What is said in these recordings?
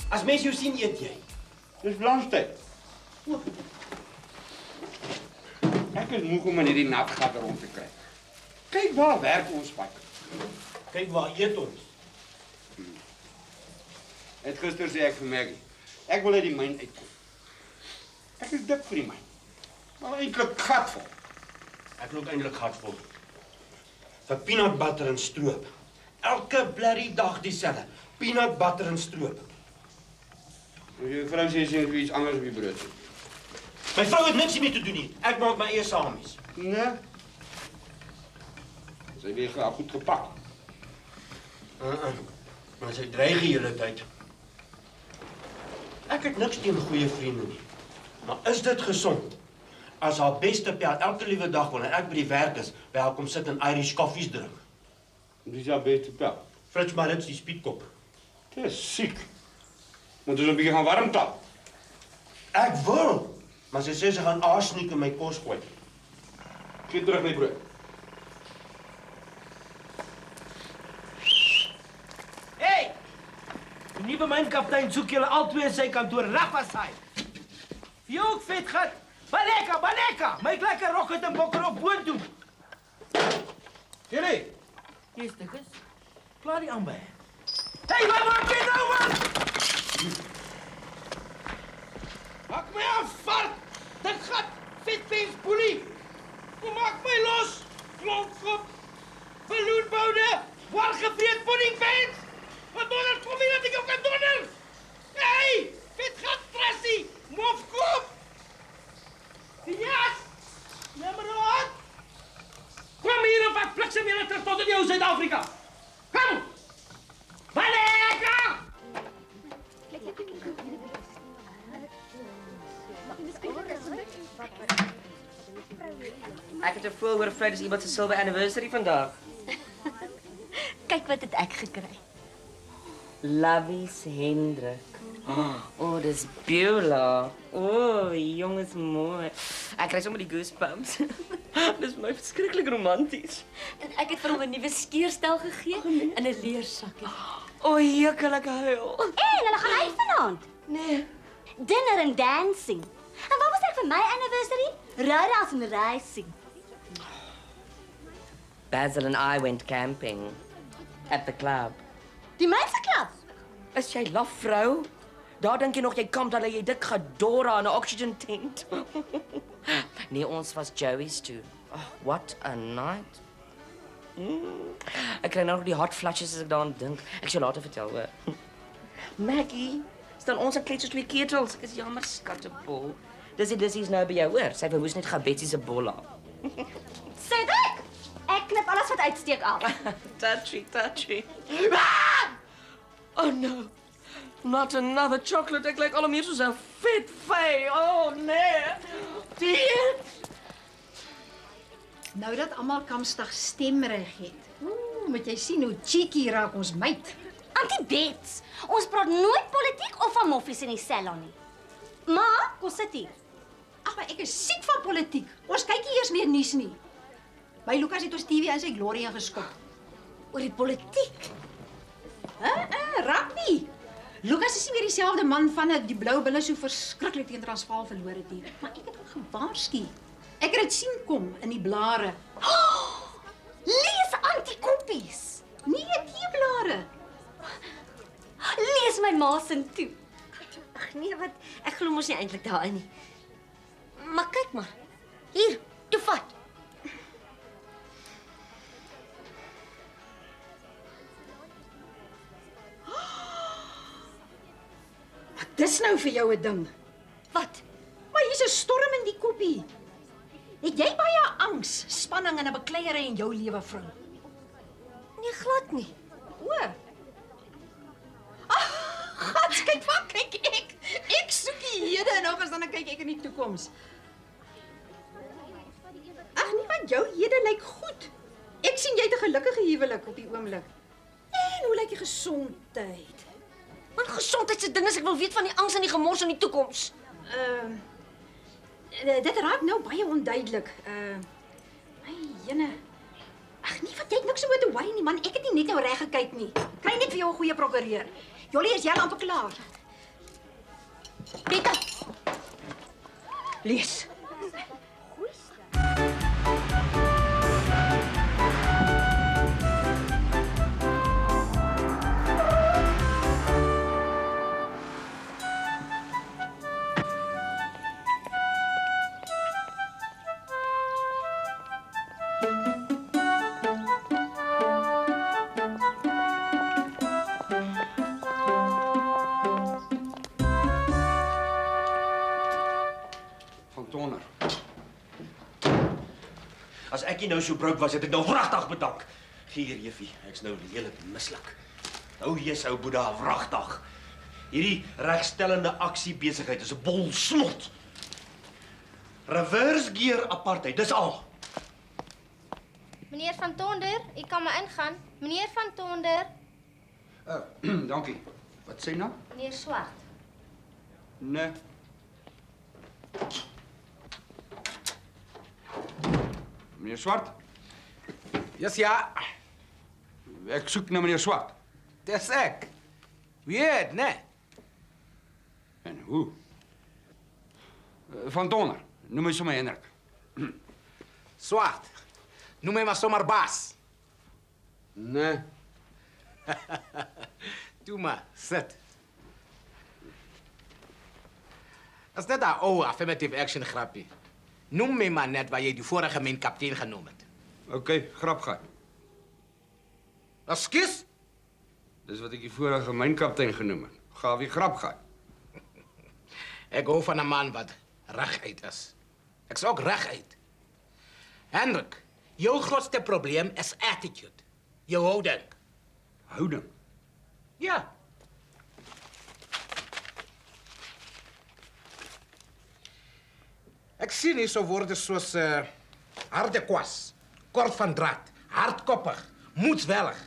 As mens jou sien, eet jy. Dis lunchtyd. Ek is moeg om in hierdie nat gat rond te kry. Kyk waar werk ons pad. Kyk waar eet ons. Het gister sê ek vir Maggie, ek wil uit die myn uitkom. Ek is dik vir die myn. Maar eintlik gatvol. Ek loop eintlik gatvol. Vir peanut butter en stroop. Elke blerrie dag dieselfde. Peanut butter en stroop. As jou vrou sê sy het iets anders op die brood sit. My vrou het niks mee te doen nie. Ek maak my eie samies. Nee. Sy het weer graag goed gepak. Maar sy dreig die hele tyd. Ek het niks teen goeie vriende nie. Maar is dit gesond? As haar beste pel elke liewe dag wanneer ek by die werk is, by haar kom sit en Irish koffies drink. Wie is jou beste pel? Frits Marits, die spietkop. Dit is siek. Moet ons 'n bietjie gaan warm tap. Ek wil, maar sy sê sy gaan arseniek in my kos gooi. Gee terug my brood. Hey! Die nuwe mynkaptein soek julle albei in sy kantoor rap as hy. Vir jou ook vet gat. Baleka, baleka! Maak lekker rocket en bokker op boontoe. Julle. Hier stukkies. Klaar die aanby. Hey, wat maak jy nou, man? Maak my af, vark! Dit gat, vetvens boelie! Kom maak my los! Klonkop! Balloonboude! Wargevreed puddingvens! Wat donder, kom hier dat ek jou kan donder! Hey! Vetgat, trassie! Mofkop! Die jas! Nummer 8! Kom hier en vat bliksem hier terug tot in jou Suid-Afrika! Kom! Baleka! Ek het 'n voorhoor vry dis iemand se silver anniversary vandag. Kyk wat het ek gekry. Lovies Hendrik. Oh, dis Beulah. Oh, die jongen is mooi. Ek kry sommer die goosebumps. Dis my verskriklik romanties. En ek het vir hom 'n nuwe skeerstel gegee in 'n leersakkie. O, heerlik huil. En hulle gaan uit vanaand. Nee. Dinner and dancing. En wat was ek vir my anniversary? Riders and racing. Basil and I went camping at the club. Die mensenklub. Is jy laf vrou? Daar dink jy nog jy kamp dat jy dik gedora in 'n oxygen tent. Nee, ons was Joey's toe. Oh, what a night. Ek kry nou nog die hot flushes as ek daaraan dink. Ek sal later vertel hoor. Maggie, staan ons klets soos twee ketels. Ek is jammer skattebol. Dis is nou by jou hoor. Sy verwoes net Betsie se bolla. Sê dit. Ek knip alles wat uitsteek af. touchy. Ah! Oh no. Not another chocolate. Ek lyk al meer soos 'n vet vee. Oh nee. Dit. Nou dat almal Kamsdag stemreg het. Moet jy sien hoe cheeky raak ons meid. Auntie Bets, ons praat nooit politiek of van moffies in die salon nie. Maar, kom sit hier. Ag, maar ek is siek van politiek. Ons kyk nie eers meer nuus nie. My Lukas het ons TV in sy glorie ingeskop. Oor die politiek. Raak nie. Lukas is nie meer dieselfde man van die blou bulle so verskriklik teen Transvaal verloor het nie. Maar ek het hom gewaarsku. Ek het dit sien kom in die blare. Oh, lees antikoppies. Nee, teeblare. Lees my ma se toe. Ag nee, wat? Ek glo mos nie eintlik daarin nie. Maar kyk maar. Hier, toe vat. Wat dis nou vir jou 'n ding? Wat? Maar hier's 'n storm in die koppie. Het jy baie angs, spanning en 'n bekleierery in jou lewe, vrou? Nee, glad nie. O. Gats, kyk wat kyk ek. Ek soek die hede en nog dan kyk ek in die toekoms. Ag nee, maar jou hede lyk goed. Ek sien jy het 'n gelukkige huwelik op die oomblik. En hoe lyk die gesondheid? Want gesondheid se ding is ek wil weet van die angs en die gemors in die toekoms. Dit raak nou baie onduidelik. My jene. Ag nee, wat jy het niks so met 'n worry nie man, ek het nie net nou reg gekyk nie. Kry net vir jou 'n goeie prokureur. Jolly is heel amper klaar. Pieter. Lees. Van Tonner. As ek nie nou so brood was, het ek nou wragtig bedank. Gee hier, juffie, ek's nou heeltemal misluk. Nou jy sou Boeddha wragtig. Hierdie regstellende aksiebesigheid is 'n bol snot. Reverse gear apartheid, dis al. Meneer Van Tonder, u kan maar ingaan. Meneer Van Tonder. Dankie. Wat sê nou? Meneer Swart. Nee. Meneer Swart? Yes, ja. Ek soek na meneer Swart. Dis ek. Weet, né? En hoe? Van Tonner. Noem my sommer Hendrik. Swart. Noem my maar sommer Bas. Nee. Toe maar, sit. Is net 'n ou affirmative action grappie. Noem my maar net waar jy die vorige myn kaptein genoem het. OK, grapgaai. Ekskuus? Dis wat ek die vorige mynkaptein genoem het. Gawie grapgaai. Ek hou van 'n man wat reguit is. Ek's ook reguit. Hendrik, jou grootste probleem is attitude. Jou houding. Houding. Ja. Ek sien nie so woorde soos harde kwas, kort van draad, hardkoppig, moedswillig.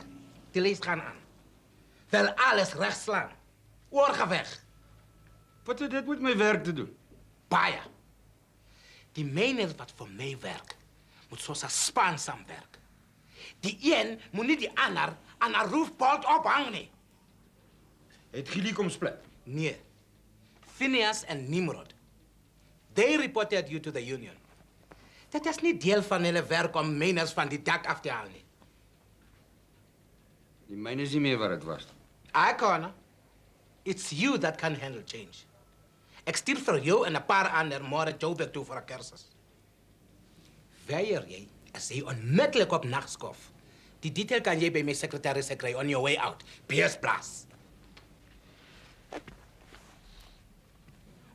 Die lijst gaan aan. Wil alles rechtslaan. Oorgeweg. Wat het dit met my werk te doen? Baie. Die meneer wat vir my werk, moet soos 'n span saamwerk. Die een moet nie die ander aan 'n roofpoort ophang nie. Het Gielie kom split? Nee. Phineas en Nimrod. They reported you to the union. Dat is niet deel van hulle werk om meners van die dak af te halen. Nie. Die myne is nie meer wat dit was. I kan. It's you that can handle change. Ek stuur vir jou en 'n paar ander môre Joburg toe vir 'n kursus. Weier jy, as jy onmiddellik op nagskof. Die detail kan jy by my sekretaris kry on your way out. PS Plus.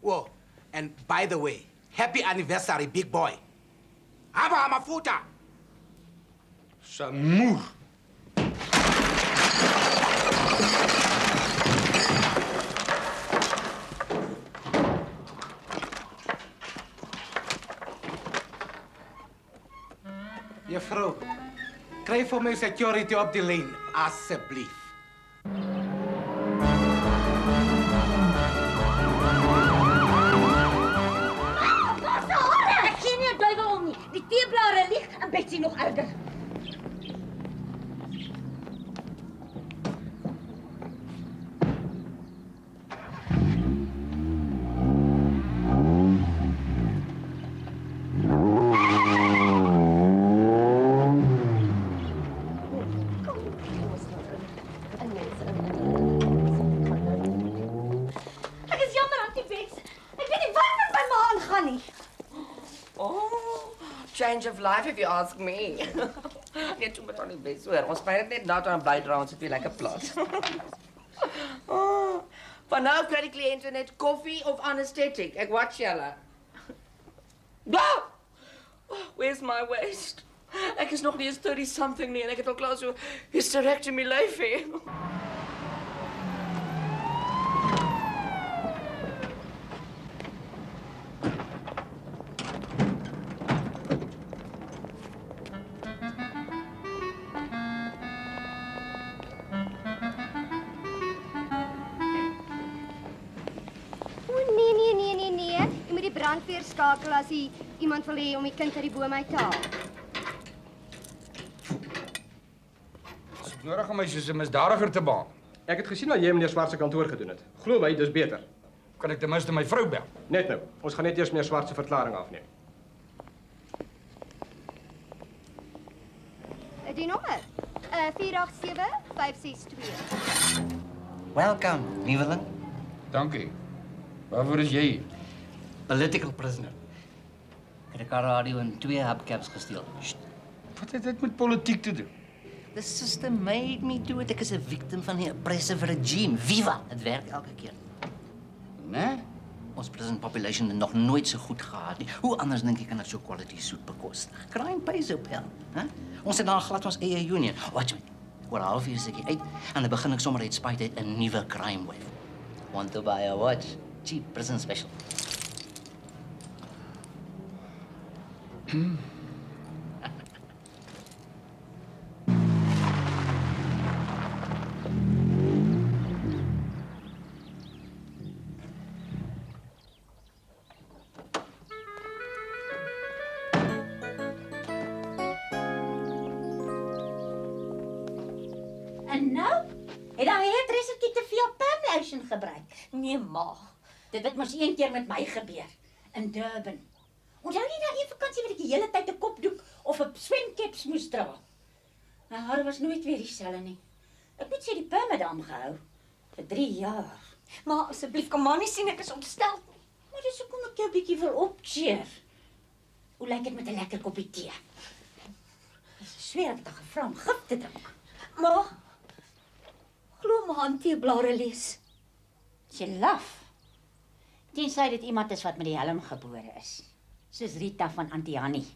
Oh, and by the way, happy anniversary, big boy. Haba mafuta. Samoer. Juffrou, kry vir my security op die lyn, asseblief. Ek sien nie 'n duiwel om nie. Die teeblare lieg en Betsy nog erger. Ek is jammer, Auntie Bets. Ek weet nie wat met my ma aangaan nie. Oh, change of life if you ask me. Nee, toe met aan die bes hoor. Ons bly net nou aan bydra ons het weer lekker plat. Oh, van nou kry die kliënte net koffie of anesthetic. Ek watch julle. Oh, where's my waist? Ek is nog nie eens 30 something nie en ek het al klaar so hysterectomy lyfie. Nee. Jy moet die brandweer skakel as jy iemand wil hê om die kind uit die boom uit te haal. Nodig om my soos 'n misdadiger te behandel. Ek het gesien wat jy in meneer Swart se kantoor gedoen het. Glo my, dis beter. Kan ek ten minste my vrou bel? Net nou. Ons gaan net eers meneer Swart se verklaring afneem. Die nommer? 487-562. Welcome, nieuweling. Dankie. Waarvoor is jy hier? Political prisoner. Ik heb haar radio in 2 hubcaps gesteel. Sst. Wat het dit met politiek te doen? The system made me do it. Ek is 'n victim van die oppressive regime. Viva! Het werk elke keer. Nee? Ons prison population het nog nooit so goed gehad nie. Hoe anders dink jy kan dit so quality soet bekostig? Crime pays op hel, hè? Ons het dan glad ons eie union. Watch me. Oor 'n halfuur is ek uit en dan begin ek sommer uit spite uit 'n nuwe crime wave. Want to buy a watch? Cheap prison special. En nou? Het daai hairdressertjie te veel perm lotion gebruik? Nee, ma. Dit het mos een keer met my gebeur in Durban. Onthou jy daai een vakansie wat ek die hele tyd 'n kopdoek of 'n swemcaps moes dra? My hare was nooit weer dieselfde nie. Ek moet sê die perm het aan gehou vir 3 jaar. Ma, asseblief kom maar nie sien ek is ontstel. Maar dis hoekom ek jou 'n bietjie wil opcheer. Hoe lyk dit met 'n lekker koppie tee? Ek sweer ek het haar gevra om gif te drink. Ma, glo my hanteeblare lees. Sy laf. Tensy dit iemand is wat met die helm gebore is. Soos Rita van Antiani.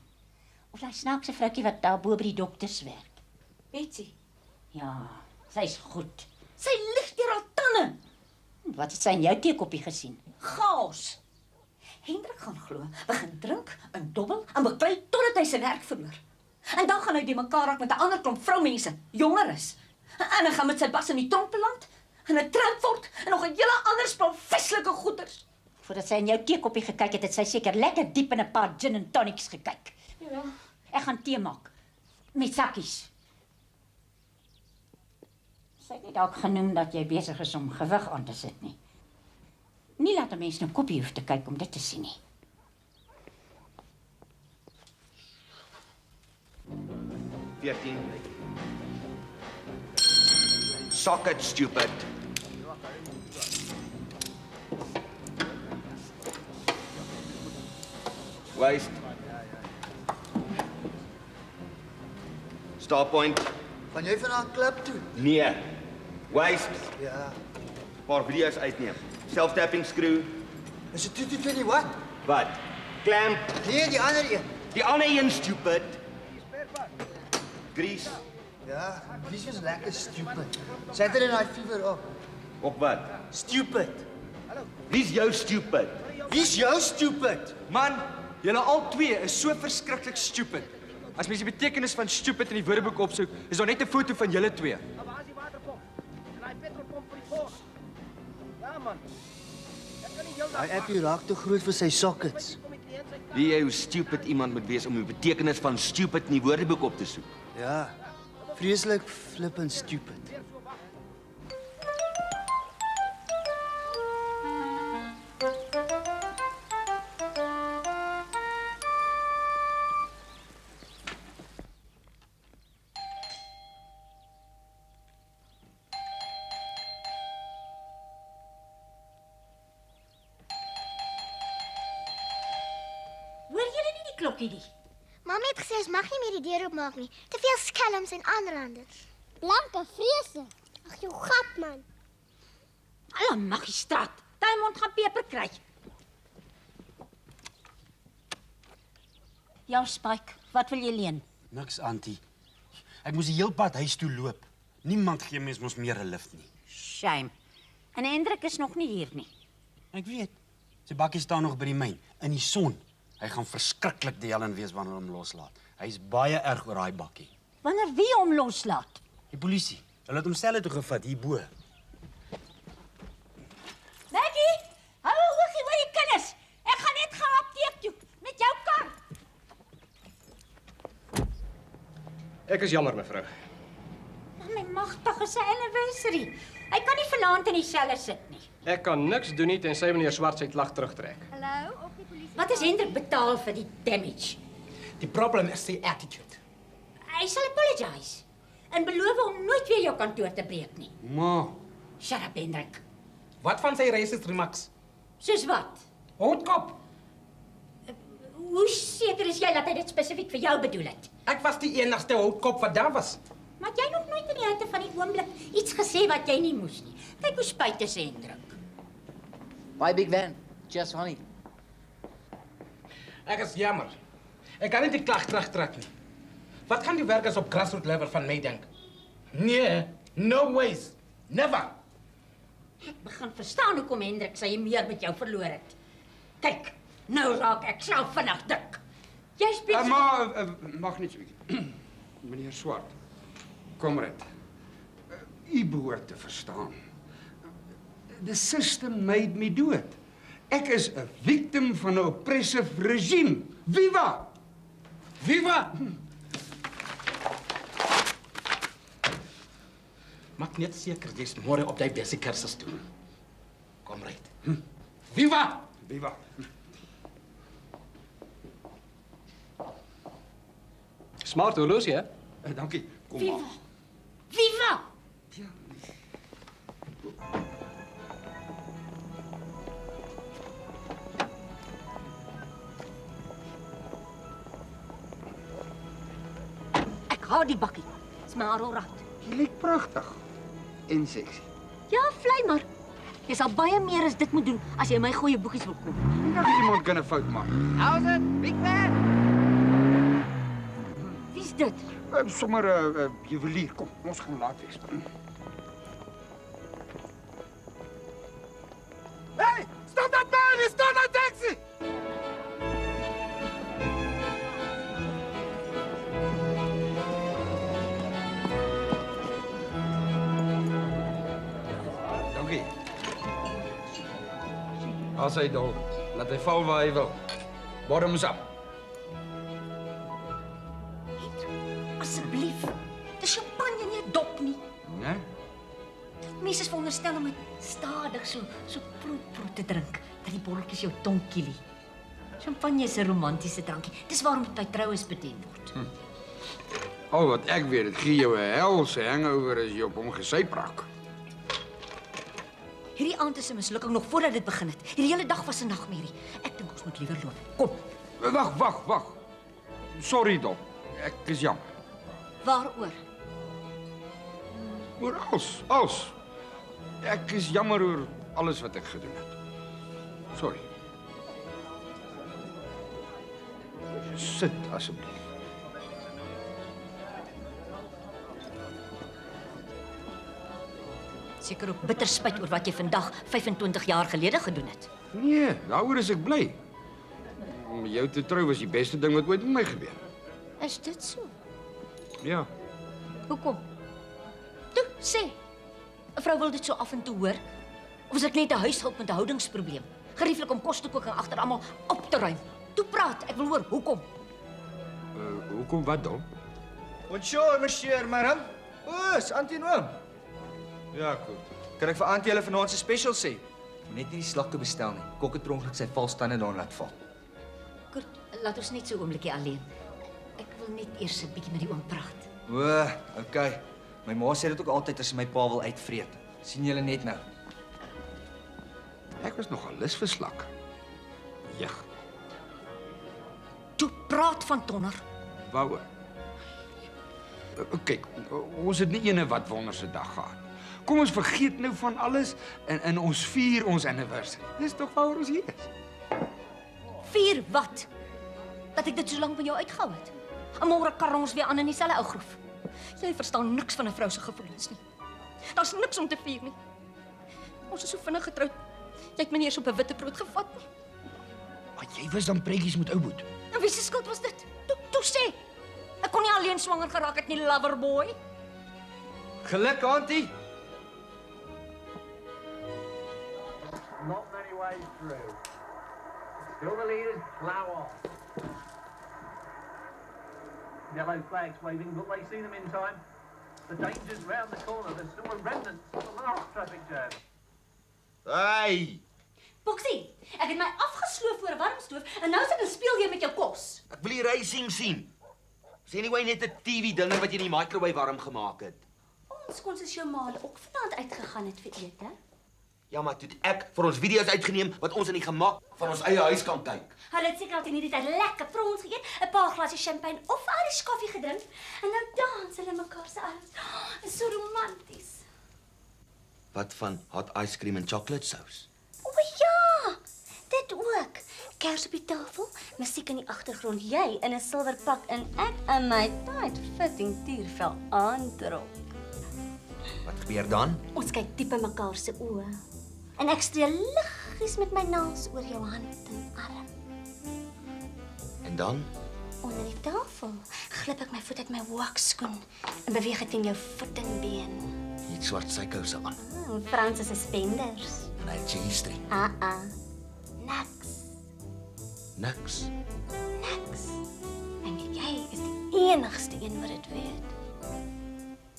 Of daai snaakse vroukie wat daar bo by die dokters werk. Betsy, Ja, sy's goed. sy lig deur haar tande. Wat het sy in jou teekoppie gesien? Chaos. Hendrik gaan glo, begin drink en dobbel en beklei totdat hy sy werk verloor. En dan gaan hy die mekaar raak met 'n ander klomp vroumense, jonger is. En hy gaan met sy bas in die tronk beland en 'n tramp word en nog 'n hele ander spul vieslike goeters. Voordat sy in jou teekoppie gekyk het, het sy seker lekker diep in 'n paar gin en tonics gekyk. Ja. Ek gaan tee maak met sakkies. Sy het nie dalk genoem dat jy besig is om gewig aan te sit nie. Nie laat 'n mens nou koppie hoef te kyk om dit te sien nie. Socket, stupid. Waste. Stop point. Gaan jy vanaand klub toe? Nee. Waste. Ja. Paar video's uitneem. Self-tapping screw. Is dit 221? Wat? Clamp. Nee, die ander een. Die ander een, stupid. Grease. Ja, die is lekker stupid. Saturday Night Fever op. Op wat? Stupid. Wie's jou stupid? Wie's jou stupid? Man, julle al twee is so verskriklik stupid. As mens die betekenis van stupid in die woordeboek opsoek, is daar net 'n foto van julle twee. Waar is die waterpomp? En daai petrolpomp vir die pos. Ja man. Ek kan nie heeldag. Hy appie raak te groot vir sy sockets. Wie jy hoe stupid iemand moet wees om die betekenis van stupid in die woordeboek op te soek. Ja. Vreeslik flippend stupid. Hoor julle nie die klokkie nie? Mamy het gesê ons mag nie meer die deur oopmaak nie. Te veel skelms en aanranders. Blanke vrese. Ag jou gat man. Alle magistraat, daai mond gaan peper kry. Ja, Spike, wat wil jy leen? Niks, Antie. Ek moes die heel pad huis toe loop. Niemand gee mens mos meer 'n lift nie. Shame. En Hendrik is nog nie hier nie. Ek weet. Sy bakkie staan nog by die myn in die son. Hy gaan verskriklik die Helen wees wanneer hom loslaat. Hy's baie erg oor daai bakkie. Wanneer wie hom loslaat? Die polisie. Hulle het hom selle toe gevat hierbo. Maggie, hou oogie oor die kinders. Ek gaan net gaan apteek toe met jou kar. Ek is jammer, mevrou. Maar my Magtig is 'n anniversary. Hy kan nie vanaand in die selle sit nie. Ek kan niks doen nie tensy meneer Swart sy klag terugtrek. Hallo, of die polisie. Wat is Hendrik betaal vir die damage? The problem is the attitude. Hy sal apologize en beloof om nooit weer jou kantoor te breek nie. Ma, Shut up, Hendrik. Wat van sy racist remarks? Soos wat? Houtkop. Hoe seker is jy dat hy dit spesifiek vir jou bedoel het? Ek was die enigste houtkop wat daar was. Maar jy nog nooit in die hitte van die oomblik iets gesê wat jy nie moes nie. Kyk hoe spyt is Hendrik. Bye, Big Van. Just honey. Ek is jammer. Ek kan nie die klag terugtrek nie. Wat gaan die werkers op grassroots level van my dink? Nee, no ways. Never. Ek begin verstaan hoekom Hendrik sy meer met jou verloor het. Kyk, nou raak ek self vinnig dik. Jy speel mag net so bietjie. Meneer Swart, komrad. U behoort te verstaan. The system made me do it. Ek is 'n victim van 'n oppressive regime. Viva! Viva! Maak net seker jy's môre op daai basiese kursus toe. Kom ry. Viva! Viva! Smart horlosie, hè? Dankie. Kom Viva! maar. Viva! Ek hou die bakkie. Dis my Arorat. Jy lyk pragtig en sexy. Ja, vlei maar. Jy sal baie meer as dit moet doen as jy my goeie boekies wil koop. Nie dat iemand kan 'n fout maak. How's it, Big Van? Wie's dit? Sommer 'n juwelier. Kom, ons gaan laat wees. Hey, stop that man! It's not a taxi! Dankie. As hy dol, laat hy val waar hy wil. Bottoms up. Asseblief. Dis champagne nie 'n dop nie. Né? Mense is veronderstel om dit stadig so proet te drink dat die botteltjies jou tong kielie. Champagne is 'n romantiese drankie. Dis waarom dit by troues bedien word. Al wat ek weet, dit gee jou 'n helse hangover as jy op hom gesyp raak. Hierdie aand is 'n mislukking nog voordat dit begin het. Hierdie hele dag was 'n nagmerrie. Ek dink ons moet liewer loop. Kom. Wag. Sorry, Dop. Ek is jammer. Waaroor? Oor alles. Ek is jammer oor alles wat ek gedoen het. Sorry. Sit asseblief. Seker ook bitter spyt oor wat jy vandag 25 jaar gelede gedoen het. Nee, daaroor is ek bly. Om met jou te trou was die beste ding wat ooit met my gebeur. Is dit so? Ja. Hoekom? Toe, sê. 'n Vrou wil dit so af en toe hoor. Of is dit net 'n huishulp met 'n houdingsprobleem? Gerieflik om kos te kook en agter almal op te ruim. Toe praat, ek wil hoor hoekom. Hoekom wat dan? Bonjour, monsieur, madame. Oos, Auntie en oom. Ja, goed. Kan ek vir Auntie hulle vanaand se special sê? Moet net nie die slagte bestel nie. Kok het per ongeluk sy valstande daarin laat val. Goed, laat ons net so 'n oombliekie alleen. Ek wil net eers 'n bietjie met die oom praat. O, okay. My ma sê dit ook altyd as sy my pa wil uitvreet. Sien julle net nou. Ek was nogal lus vir slak. Ja. Toe praat van Tonner. Waaroor? Kyk, ons het nie ene wat wonderse dag gehad. Kom ons vergeet nou van alles en ons vier ons anniversary. Dis tog waaroor ons hier is. Vier wat? Dat ek dit so lank met jou uitgehou het. En môre karring ons weer aan in dieselfde ou groef. Jy verstaan niks van 'n vrou se gevoelens nie. Daar's niks om te vier nie. Ons is so vinnig getroud. Jy het my nie eens op 'n witbrood gevat nie. Maar jy was dan pretjies met ou Boet. En wie se skuld was dit? Toe sê. Ek kon nie alleen swanger geraak het nie, loverboy. Geluk, Auntie. Not many ways through. Still the leaders plough off. Yellow flags waving, will they see them in time? The danger's round the corner. There's still a remnant of the last traffic jam. Hey! Boxie, ek het my afgesloof voor 'n warm stoof en nou sit en speel jy met jou kos. Ek wil die racing sien. Dis anyway net 'n TV dinge wat jy in die microwave warm gemaak het. Ons kon soos jou ma ook vanaand uitgegaan het vir ete. Ja, maar toe het ek vir ons video's uitgeneem wat ons in die gemak van ons eie huis kan kyk. Hulle het seker altyd hierdie tyd lekker vir ons geëet, 'n paar glase champagne of Irish koffie gedrink en nou dans hulle mekaar se arms. Oh, is so romanties. Wat van hot ice cream en chocolate sauce? O ja, dit ook. Kers op die tafel, musiek in die agtergrond, jy in 'n silwer pak en ek in my tight-fitting tiervel aantrok. Wat gebeur dan? Ons kyk diep in mekaar se oë. En ek streel liggies met my naels oor jou hand en arm. En dan? Onder die tafel glip ek my voet uit my hoekskoen en beweeg dit in jou voet en been. Jy het swart sykouse aan. Franse suspenders. En hy het G-string. Niks. Niks. Niks. En jy is die enigste een wat dit weet.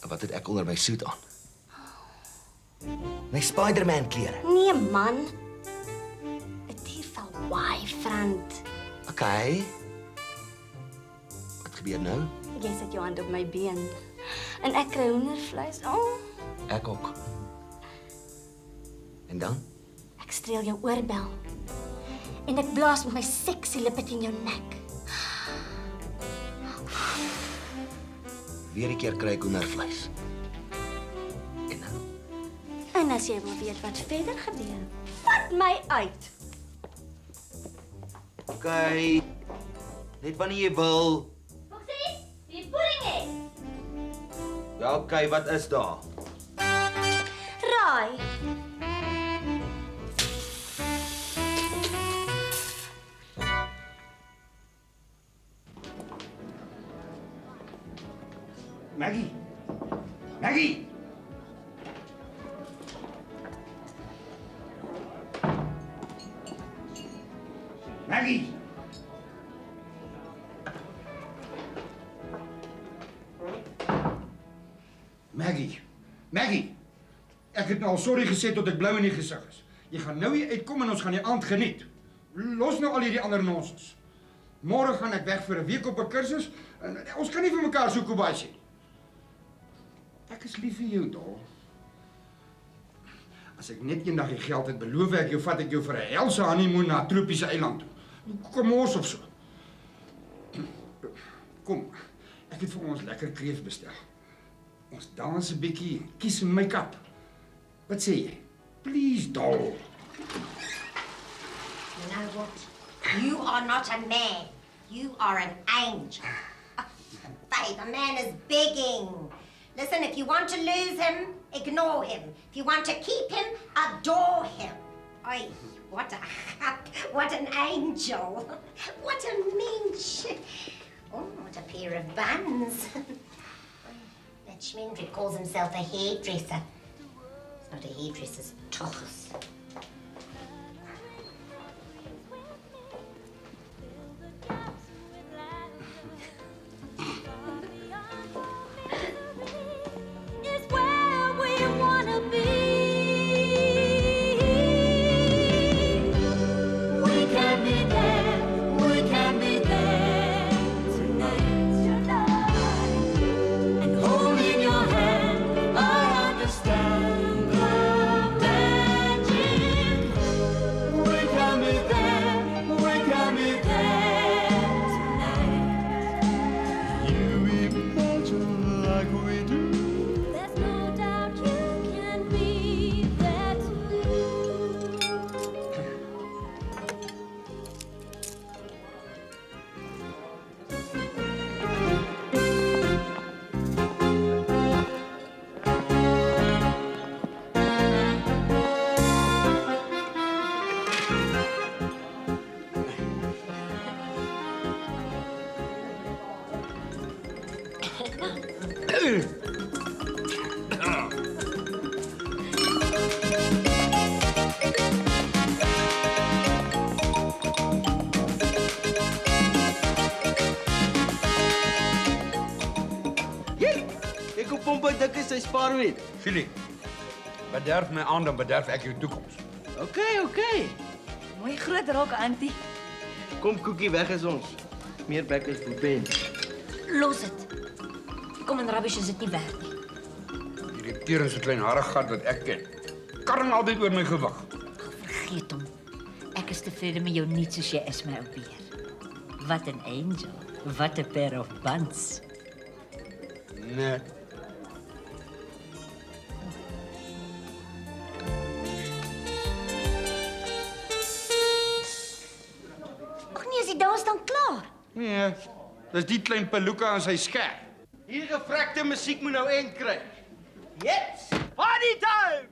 En wat het ek onder my suit aan? My Spider-Man klere. Nee man. 'n tiervel Y-front. Okay. Wat gebeur nou? Jy sit jou hand op my been. En ek kry hoendervleis. Oh. Ek ook. En dan? Ek streel jou oorbel. En ek blaas met my sexy lippe teen jou nek. Weer 'n keer kry ek hoendervleis. En as jy wil weet wat verder gebeur, vat my uit. Okay. Net wanneer jy wil. Boxie, die pudding hê. Ja, okay, wat is daar? Raai. Maggie. Maggie. Maggie. Maggie. Maggie. Ek het nou al sorry gesê tot ek blou in die gesig is. Jy gaan nou hier uitkom en ons gaan die aand geniet. Los nou al hierdie ander nonsens. Môre gaan ek weg vir 'n week op 'n kursus en ons kan nie vir mekaar so kobaai nie. Ek is lief vir jou, dol. As ek net eendag die geld het, beloof ek jou, vat ek jou vir 'n helse honeymoon na 'n tropiese eiland toe. Komors of so. Kom, ek het vir ons lekker kreef bestel. Ons dans 'n bietjie, kies 'n make-up. Wat sê jy? Please, doll. You know what? You are not a man. You are an angel. Babe, a man is begging. Listen, if you want to lose him, ignore him. If you want to keep him, adore him. Oy, what an angel. What a mensch. Oh, what a pair of buns. That Schmendrick calls himself a hairdresser. It's not a hairdresser's toss. Understand the magic. sy spaarwet. Philip, bederf my aan, dan bederf ek jou toekoms. Okay. Mooi groot rok, Antie. Kom Koekie, weg is ons. Meer bekkers vir Ben. Los dit. Kom en rubbish is dit nie werd nie. Hierdie tering se klein harregat wat ek ken. Karring altyd oor my gewig. Vergeet hom. Ek is tevrede met jou niet soos jy is, my ou beer. Wat 'n angel. Wat 'n pair of buns. Nee. Ag nee, is die dans dan klaar? Nee, dis die klein peluka aan sy skerp. Hier gevrekte musiek moet nou end kry. Yes! Party time!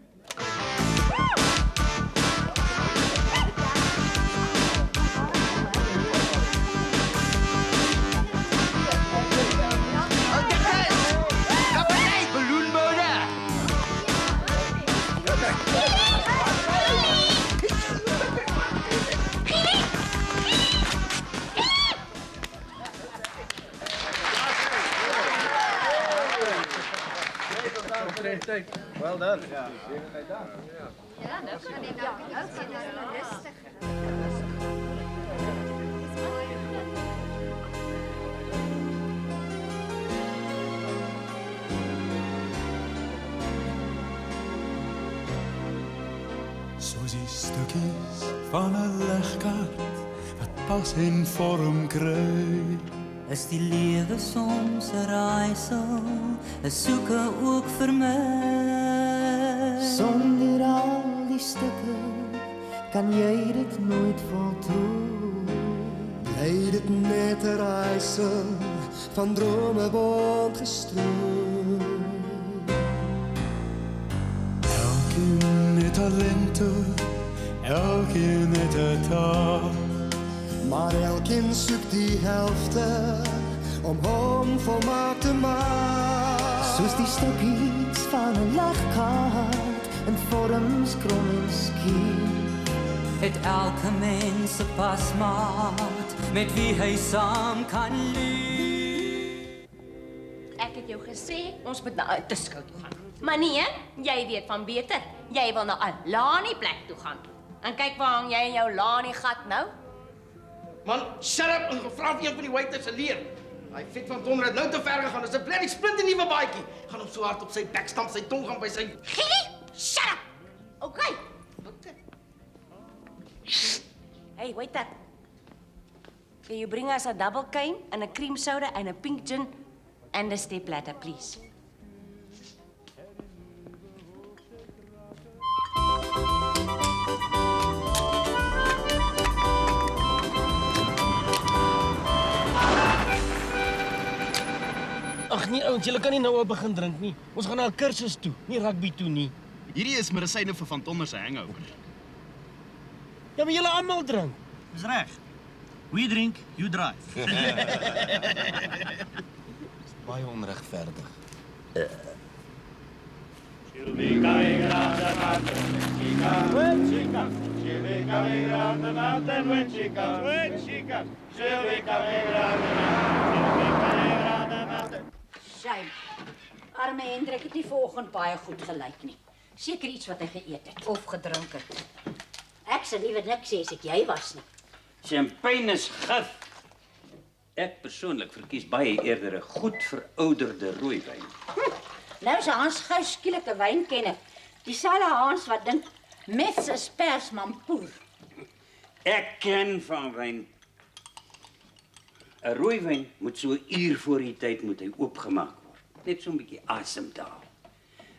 Well done. Ja, nou kan jy nou rustig. Soos die stukkies van 'n legkaart wat pas en vorm kry. Is die lewe soms 'n raaisel, 'n soeke ook vir my. Sonder al die stukke kan jy dit nooit voltooi. Bly dit net 'n raaisel van drome bond gestrooi. Elkeen het talente, elkeen het 'n taak. Maar elkeen soek die helfte om hom volmaak te maak. Soos die stukkies van 'n legkaart in vorms krom en skief. Het elke mens 'n pasmaat met wie hy saam kan leef. Ek het jou gesê ons moet na 'n disco toe gaan. Maar nee, jy weet van beter. Jy wil na 'n lanie plek toe gaan. En kyk waar hang jy in jou lanie gat nou? Man, shut up en gevra of een van die waiters se leer. Hy vet van Tom het nou te ver gegaan. Dis 'n bloody splinte nuwe baadjie. Gaan hom so hard op sy bek stamp, sy tong gaan by sy Gilly, shut up. Okay. Hey, waiter. Can you bring us a double cane and a cream soda and a pink gin and a step ladder, please? Ag nee ouens, julle kan nie nou al begin drink nie. Ons gaan na 'n kursus toe, nie rugby toe nie. Hierdie is medisyne vir Van Tonder se hangover. Ja, maar julle almal drink. Dis reg. We drink, you drive. Baie onregverdig. She'll be coming around the mountain when she comes. She'll be coming around the mountain when she comes. When she comes. She'll be coming around the mountain. She'll be coming around the mountain. Shame. Arme Hendrik het nie vanoggend baie goed gelyk nie. Seker iets wat hy geëet het of gedrink het. Ek sal liewer niks sê as ek jy was nie. Champagne is gif. Ek persoonlik verkies baie eerder 'n goed verouderde rooiwyn. Nou is Hans gou skielik 'n wynkenner. Dieselfde Hans wat dink mets is persmampoer. Ek ken van wyn. 'n Rooiwyn moet so 'n uur voor die tyd moet hy oopgemaak word. Net so 'n bietjie asem daal.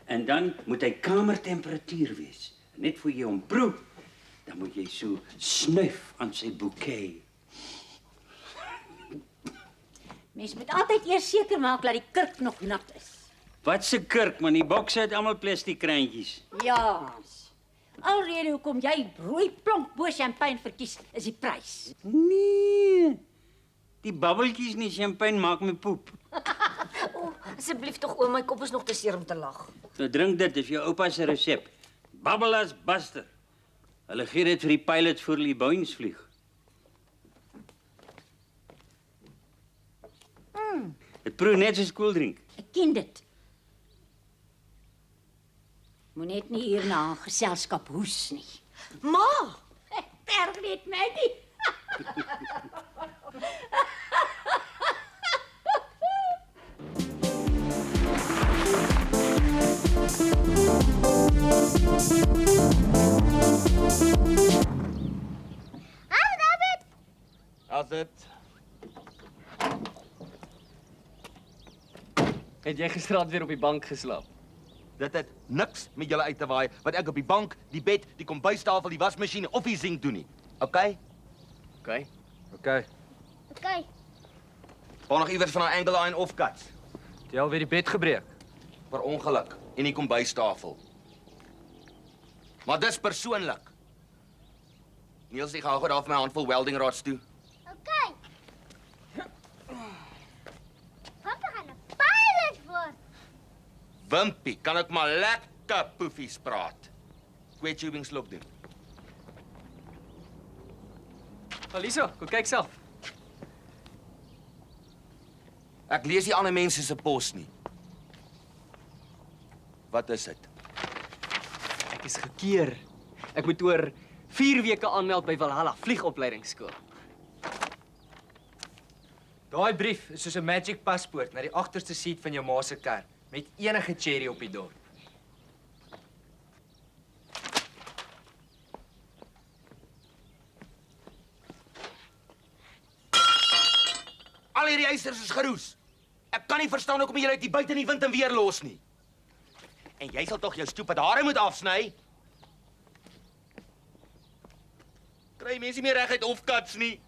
En dan moet hy kamertemperatuur wees. Net voor jy hom proe, dan moet jy so snuif aan sy bouquet. Mens moet altyd eers seker maak dat die kurk nog nat is. Wat se kurk, man, die bokse het almal plastiek kraantjies. Ja. Alrede hoekom jy rooi plonk bo champagne verkies is die prys. Nee. Die babbeltjies in die champagne maak my poep. Asseblief tog oom, my kop is nog te seer om te lag. Nou drink dit, dis jou oupa se resep. Babbelas Buster. Hulle gee dit vir die pilots voor hulle die Boeings vlieg. Dit proe net soos koeldrink. Ek ken dit. Moet net nie hier na 'n geselskap hoes nie. Ma, terg net Maggie. As dit. Het jy gisteraand weer op die bank geslaap? Dit het niks met julle uit te waai wat ek op die bank, die bed, die kombuistafel, die wasmasjien of die sink doen nie. Okay? Okay. Okay. Okay. Waar nog iewers van 'n angle line of cuts. Jy al weer die bed gebreek. Per ongeluk en die kombuistafel. Maar dis persoonlik. Niels, ek gaan gou daar vir my handvol welding rods toe. Okay. Papa gaan 'n pilot word. Wimpie, kan ek maar lekker poefies praat. Kwee tubing slok doen. Aliso, kom kyk self. Ek lees nie ander mense se pos nie. Wat is dit? Ek is gekeer. Ek moet oor 4 weke aanmeld by Valhalla vliegopleidingsskool. Daai brief is soos 'n magic paspoort na die agterste seat van jou ma se kar met enige cherry op die dorp. Al hierdie eisers is geroes. Ek kan nie verstaan hoekom jy uit die buite in die wind en weer los nie. En jy sal tog jou stupid hare moet afsny. Kry mense nie meer reguit of cuts nie.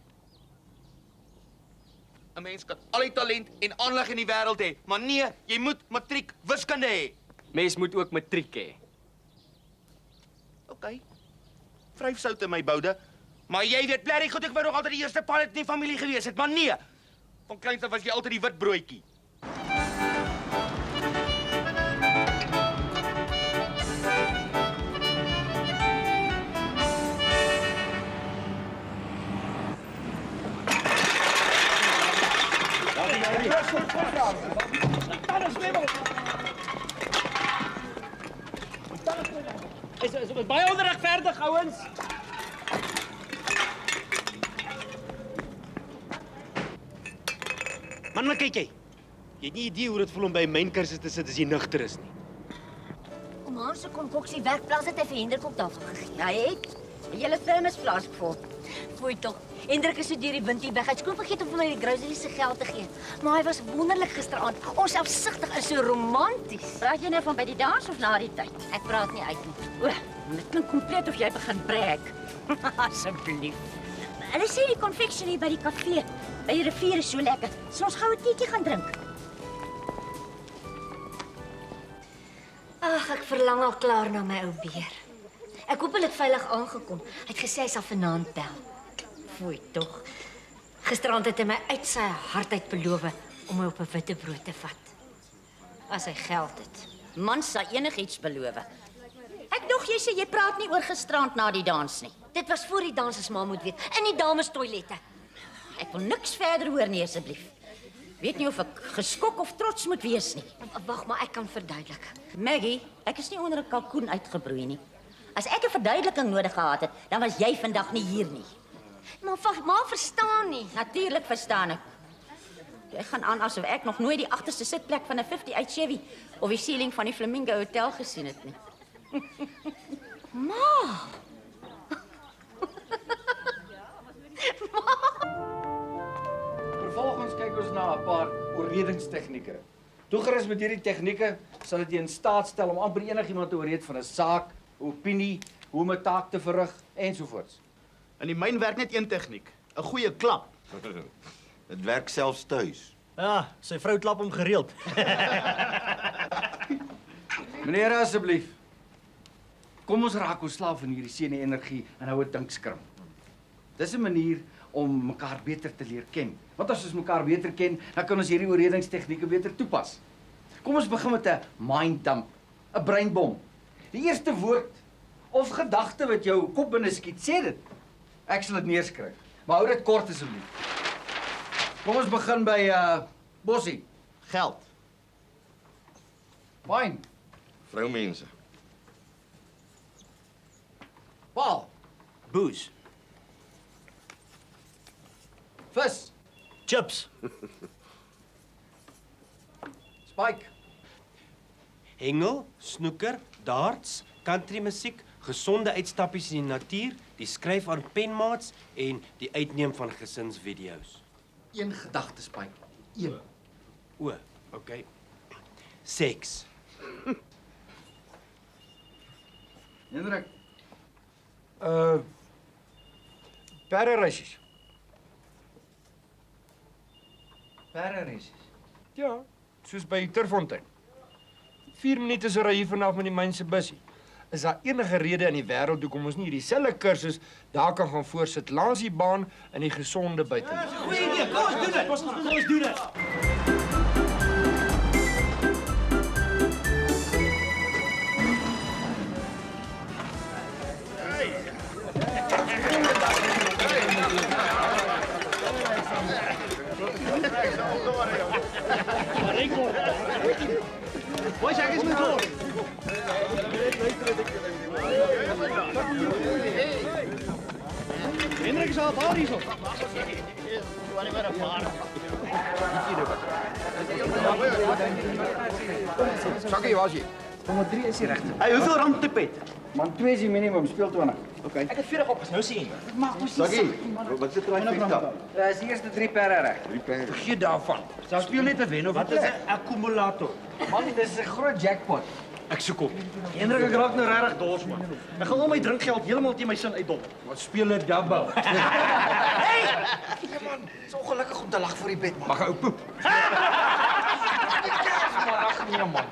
'n Mens kan al die talent en aanleg in die wêreld hê, maar nee, jy moet matriek wiskunde hê. Mens moet ook matriek hê. Okay. Vryfsout in my boude, maar jy weet blerry goed ek wou nog altyd die eerste pilot in die familie gewees het, maar nee. Van kleins af was jy altyd die wit broodjie. Is baie onregverdig, ouens. Man, maar kyk jy. Jy het nie idee hoe dit voel om by 'n mynkursus te sit as jy nugter is nie. Om Hans se konkoksie werkplaas het hy vir Hendrik op tafel gegee. Hy het 'n hele vuilnisplaas vol. Foei tog. Hendrik is so deur die wind hier weg. Hy het skoon vergeet om vir my die groceries se geld te gee. Maar hy was wonderlik gisteraand. Onselfsugtig en so romanties. Praat jy nou van by die dans of na die tyd? Ek praat nie uit nie. O, dit klink kompleet of jy begin brek. Asseblief. Hulle sê die confectionery by die kafee by die rivier is so lekker. Sal ons gou 'n teetjie gaan drink? Ag, ek verlang al klaar na my ou beer. Ek hoop hy het veilig aangekom. Hy het gesê hy sal vanaand bel. Foei tog. Gisteraand het hy my uit sy hart uit beloof om my op 'n witbrood te vat. As hy geld het. Man sal enigiets beloof. Ek dog jy sê jy praat nie oor gisterand na die dans nie. Dit was voor die dans, as ma moet weet, in die dames toilette. Ek wil niks verder hoor nie asseblief. Weet nie of ek geskok of trots moet wees nie. Wag, maar ek kan verduidelik. Maggie, ek is nie onder 'n kalkoen uitgebroei nie. As ek 'n verduideliking nodig gehad het, dan was jy vandag nie hier nie. Maar verstaan nie. Natuurlik verstaan ek. Jy gaan aan asof ek nog nooit die agterste sitplek van 'n 58 Chevy of die ceiling van die Flamingo Hotel gesien het nie. Ma! Vervolgens kyk ons na 'n paar oorredingstegnieke. Toegerus met hierdie tegnieke sal dit jou in staat stel om amper enigiemand te oorreed van 'n saak, 'n opinie, hoe om 'n taak te verrig ensovoorts. In die myn werk net een tegniek, 'n goeie klap. Dit werk selfs tuis. Ja, sy vrou klap hom gereeld. Meneer asseblief. Kom ons raak ontslaaf van hierdie sene-energie en hou 'n dinkskrim. Dis 'n manier om mekaar beter te leer ken. Want as ons mekaar beter ken, dan kan ons hierdie oorredingstegnieke beter toepas. Kom ons begin met 'n mind dump, 'n breinbom. Die eerste woord of gedagte wat jou kop binne skiet, sê dit. Ek sal dit neerskryf, maar hou dit kort asseblief. Kom ons begin by Bossie. Geld. Wyn. Vroumense. Paul. Booze. Vis. Chips. Spike. Hengel, snoeker, darts, country musiek, gesonde uitstappies in die natuur, die skryf aan penmaats en die uitneem van gesinsvideo's. Een gedagte, Spike. Een. O, okay. Seks. Hendrik. Perdereisies. Perdereisies? Ja, soos by Turfontein. 4 minute se ry hier vanaf met die myn se bussie. Is daar enige rede in die wêreld hoekom ons nie hierdie selfde kursus daar kan gaan voorsit langs die baan in die gesonde buitenluis? Goeie idee, kom ons doen dit. Kom ons doen dit. Boys, ek is met hoor. Hendrik is al daar hierso. Sakkie, waar is jy? 3 is die regte. Hey, hoeveel rand tip het? Man, 2 is die minimum, speel 20. Okay. Ek het 40 op, nou sien jy. Maak mos nie Sakkie, wat sit er uit daar? Dis die eerste 3 perde reg. 3 perde. Vergeet daarvan. Daar speel net 'n wen of 'n Wat is 'n akkumulator? Man, dis 'n groot jackpot. Ek soek hom. Hendrik, ek raak nou regtig dors man. Ek gaan al my drinkgeld heeltemal teen my sin uitdop. Wat speel 'n double? Hey! Man, is ongelukkig om te lag voor die bed, man. Mag ou poep. Ag nee, man.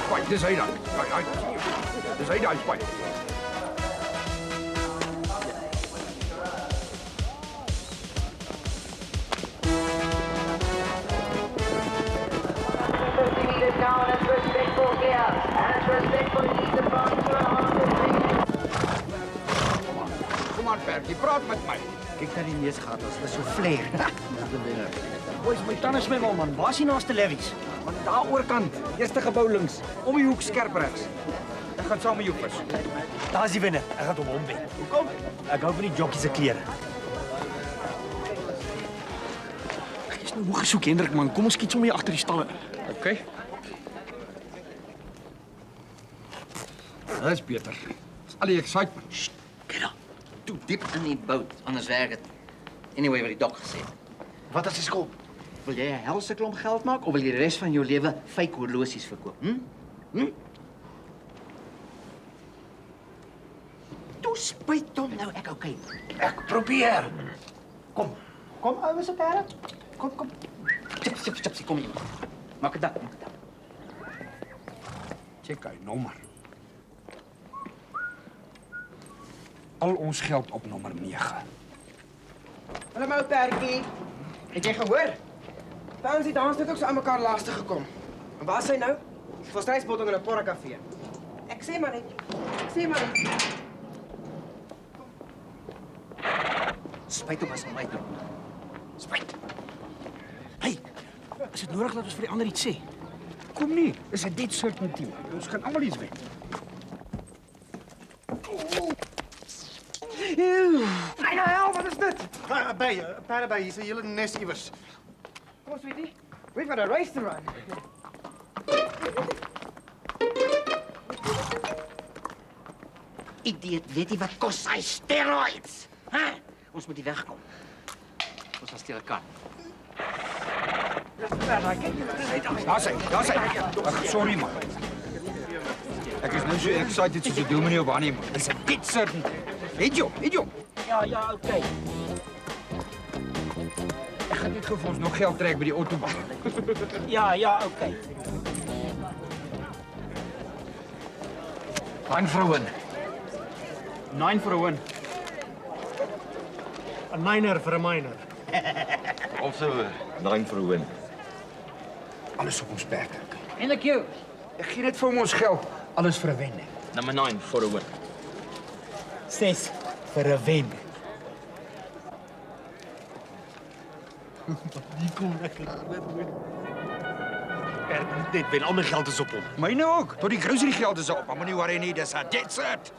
Spike, dis hy dan. Dis hy daai Spike. Kom aan, Perkie, praat met my. Kyk na die neusgat, dit is so flair. Boys, my tande smel al man. Waar is die naaste Levi's? Man, daar oorkant. Eerste gebou links. Om die hoek skerp regs. Ek gaan saam met jou vis. Daar's die wenner. Ek gaan hom wen. Hoekom? Ek hou van die jockeys se klere. Ek is nou hoog gesoek, Hendrik man. Kom ons skiet sommer hier agter die stalle. Okay. Dis beter. Dis al die excitement. Kyk dan. Toe diep in die boot, anders werk dit. Anyway, wat die dok gesê het. Wat is die skop? Wil jy 'n helse klomp geld maak of wil jy die res van jou lewe fake horlosies verkoop? Toe spyt hom nou ek okay. Ek probeer. Kom. Kom ouwe se perde. Kom. Chips, kom hier. Maak dit dan. Check hy nommer. Al ons geld op nommer 9. Hallo my ou Perkie. Het jy gehoor? Tans die dans het ook so aan mekaar lastig gekom. En waar is hy nou? Vir strysbotting in 'n porre kafee. Ek sê maar net. Spyt hom as hom uitdrop. Spyt. Hey, is dit nodig dat ons vir die ander iets sê? Kom nie, is 'n dead certainty. Ons gaan almal iets wen. Hey nou, wat is dit? Perdeby, hier's 'n hele nes iewers. Kom ons sweetie. We've got a race to run. Idiot, weet jy wat kos hy steroids? Hæ? Ons moet hier wegkom. Ons gaan steel 'n kar. Daar's hy. Ag, sorry man. Ek is nou so excited soos 'n dominee op aanneem. Dis 'n dead certainty. Weet jy? Ja, okay. Ek gaan net gou vir ons nog geld trek by die autobahn. Ja, okay. 9 vir 'n win. 9 vir 'n win. 'n Miner vir 'n miner. Also 9 vir 'n win. Alles op ons perk. En ek jou. Ek gee net vir hom ons geld. Alles vir 'n wen. Nummer 9 vir 'n win. 6 vir 'n wen. Die kom lekker groot win. Dit wen al my geld is op hom. Myne ook. Tot die grocery geld is op. Maar moenie worry nie, dis 'n dead set.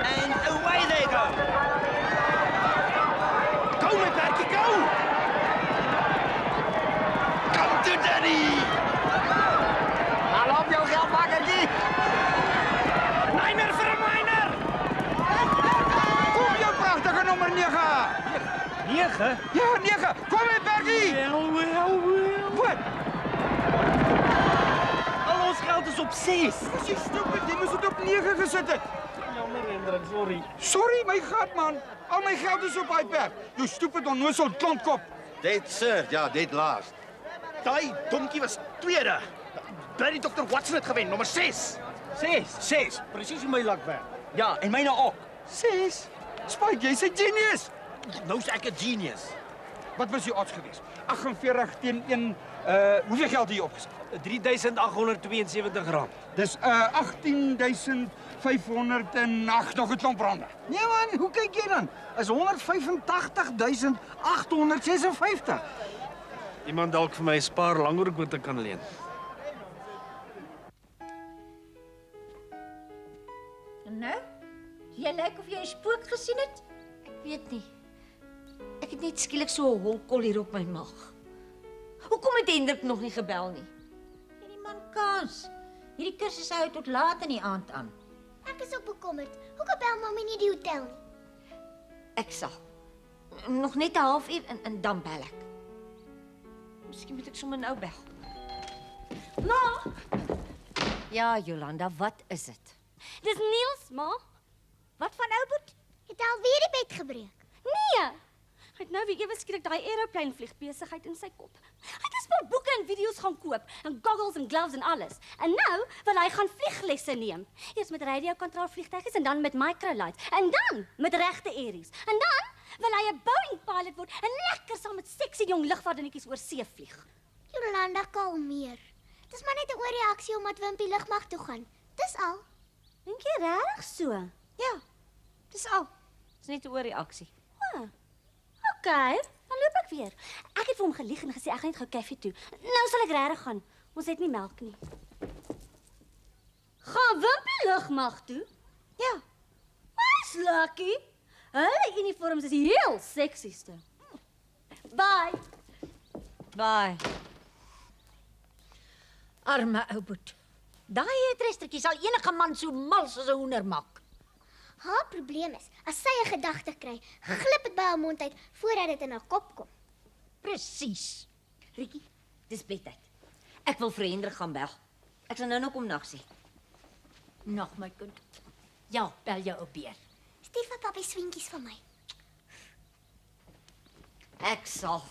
And away they go. Go my Bertie, go! Come to daddy. Haal op jou geld, Bakkertjie. Miner vir 'n miner. Kom jou pragtige nommer 9. 9? Ja, 9. Kom hier, Bertie. Wel. Wat? Al ons geld is op 6. Dis jy stupid, jy moes dit op 9 gesit het. Jammer, Hendrik, sorry. Sorry, my gat man. Al my geld is op daai perk. Jy stupid onnoosel klontkop. Dead third, ja, dead last. Daai donkie was tweede. Bloody Dr. Watson het gewen, nommer 6. 6. Presies hoe my luck werk. Ja, en myne ook. 6. Spike, jy's 'n genius. Nou's ek 'n genius. Wat was die odds geweest? 48 teen 1. Hoeveel geld het jy opgesit? R3.872. Dis 18.508 nog 'n klomp rande. Nee man, hoe kyk jy dan? Is 185.856. Iemand dalk vir my 'n spaar langoorkote kan leen. Nou? Jy lyk of jy 'n spook gesien het? Ek weet nie. Ek het net skielik so 'n holkol hier op my maag. Hoekom het Hendrik nog nie gebel nie? Hierdie man kans. Hierdie kursus hou tot laat in die aand aan. Ek is ook bekommerd. Hoekom bel Mamy nie die hotel nie? Ek sal. Nog net 'n halfuur en dan bel ek. Miskien moet ek sommer nou bel. Ma! Ja, Jolanda, wat is dit? Dis Niels, ma. Wat van Ouboet? Het hy alweer die bed gebreek? Nee. Hy het nou weer ewe skielik daai aeroplane vliegbesigheid in sy kop. Hy het 'n spul boeke en video's gaan koop en goggles en gloves en alles. En nou wil hy gaan vlieglesse neem. Eers met radiokontrole vliegtuigies en dan met microlights en dan met regte aeries. En dan wil hy 'n Boeing pilot word en lekker saam met sexy jong lugvaartdingetjies oor see vlieg. Jolanda, kalmeer. Dis maar net 'n oorreaksie omdat Wimpie lugmag toe gaan. Dis al. Dink jy regtig so? Ja. Dis al. Dis net 'n oorreaksie. Okay, dan loop ek weer. Ek het vir hom gelieg en gesê ek gaan net gou koffie toe. Nou sal ek regtig gaan. Ons het nie melk nie. Gaan Wimpie lugmag toe? Ja. Wys lucky. Hulle uniforms is heel seksieste. Bye. Bye. Arme Ouboet. Daai trestertjie sal enige man so mal soos 'n hoender maak. Haar probleem is, as sy 'n gedagte kry, glip dit by haar mond uit voordat dit in haar kop kom. Presies. Rietjie, dis bedtyd. Ek wil vir Hendrik gaan bel. Ek sal nou kom nag sê. Nog my kind. Ja, bel jou ou beer. Stuur vir papi swinkies vir my. Ek sal.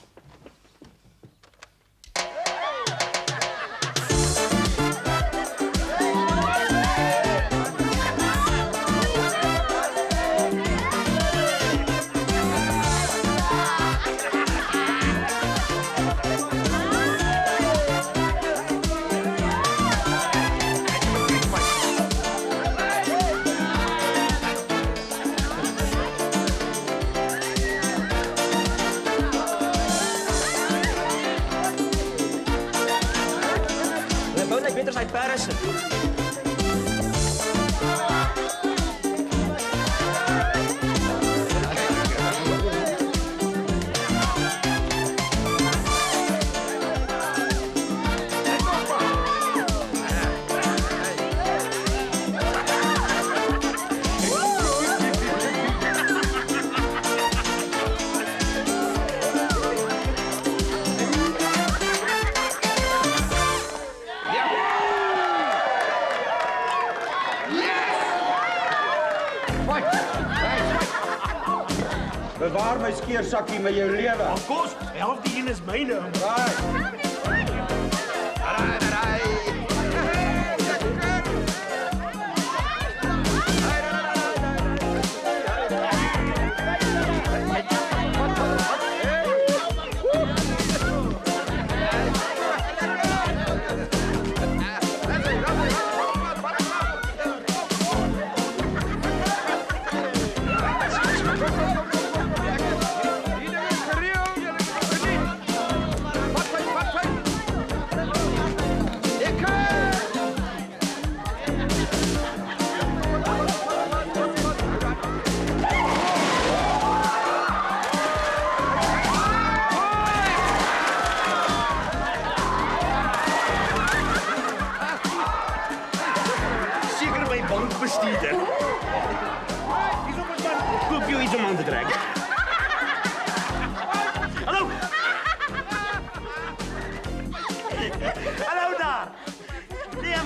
Beter sy Paris. Bewaar my skeersakkie met jou lewe. Kos, help die een is myne. Right.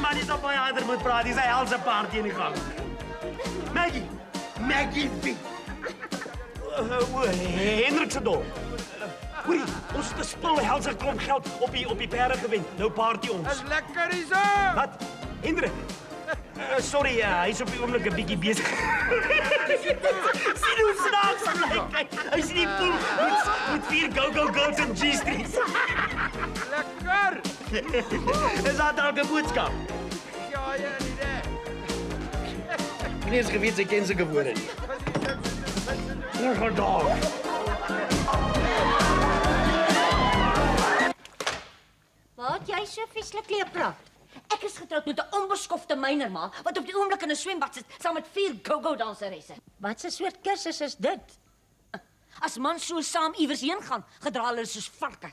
man, dis op baie harder moet praat. Dis 'n helse party in die gang. Maggie wie? Hendrik se dol. Hoorie, ons het 'n spul helse klomp geld op die perde gewen. Nou party ons. Dis lekker hierso. Wat? Hendrik? Sorry, hy's op die oomblik 'n bietjie besig. Sien hoe snaaks hy lyk. Hy sien die poel met 4 go-go girls en G-strings. Lekker. Is dat dalk 'n boodskap? Ja, nee. Nie eens geweet sy ken sulke woorde nie. Ongedag. Wat jy so vieslik leer praat? Ek is getroud met 'n onbeskofte mynerma wat op die oomblik in 'n swembad sit saam met 4 go-go danseresse. Wat 'n soort kursus is dit? As mans so saam iewers heen gaan, gedra hulle soos varke.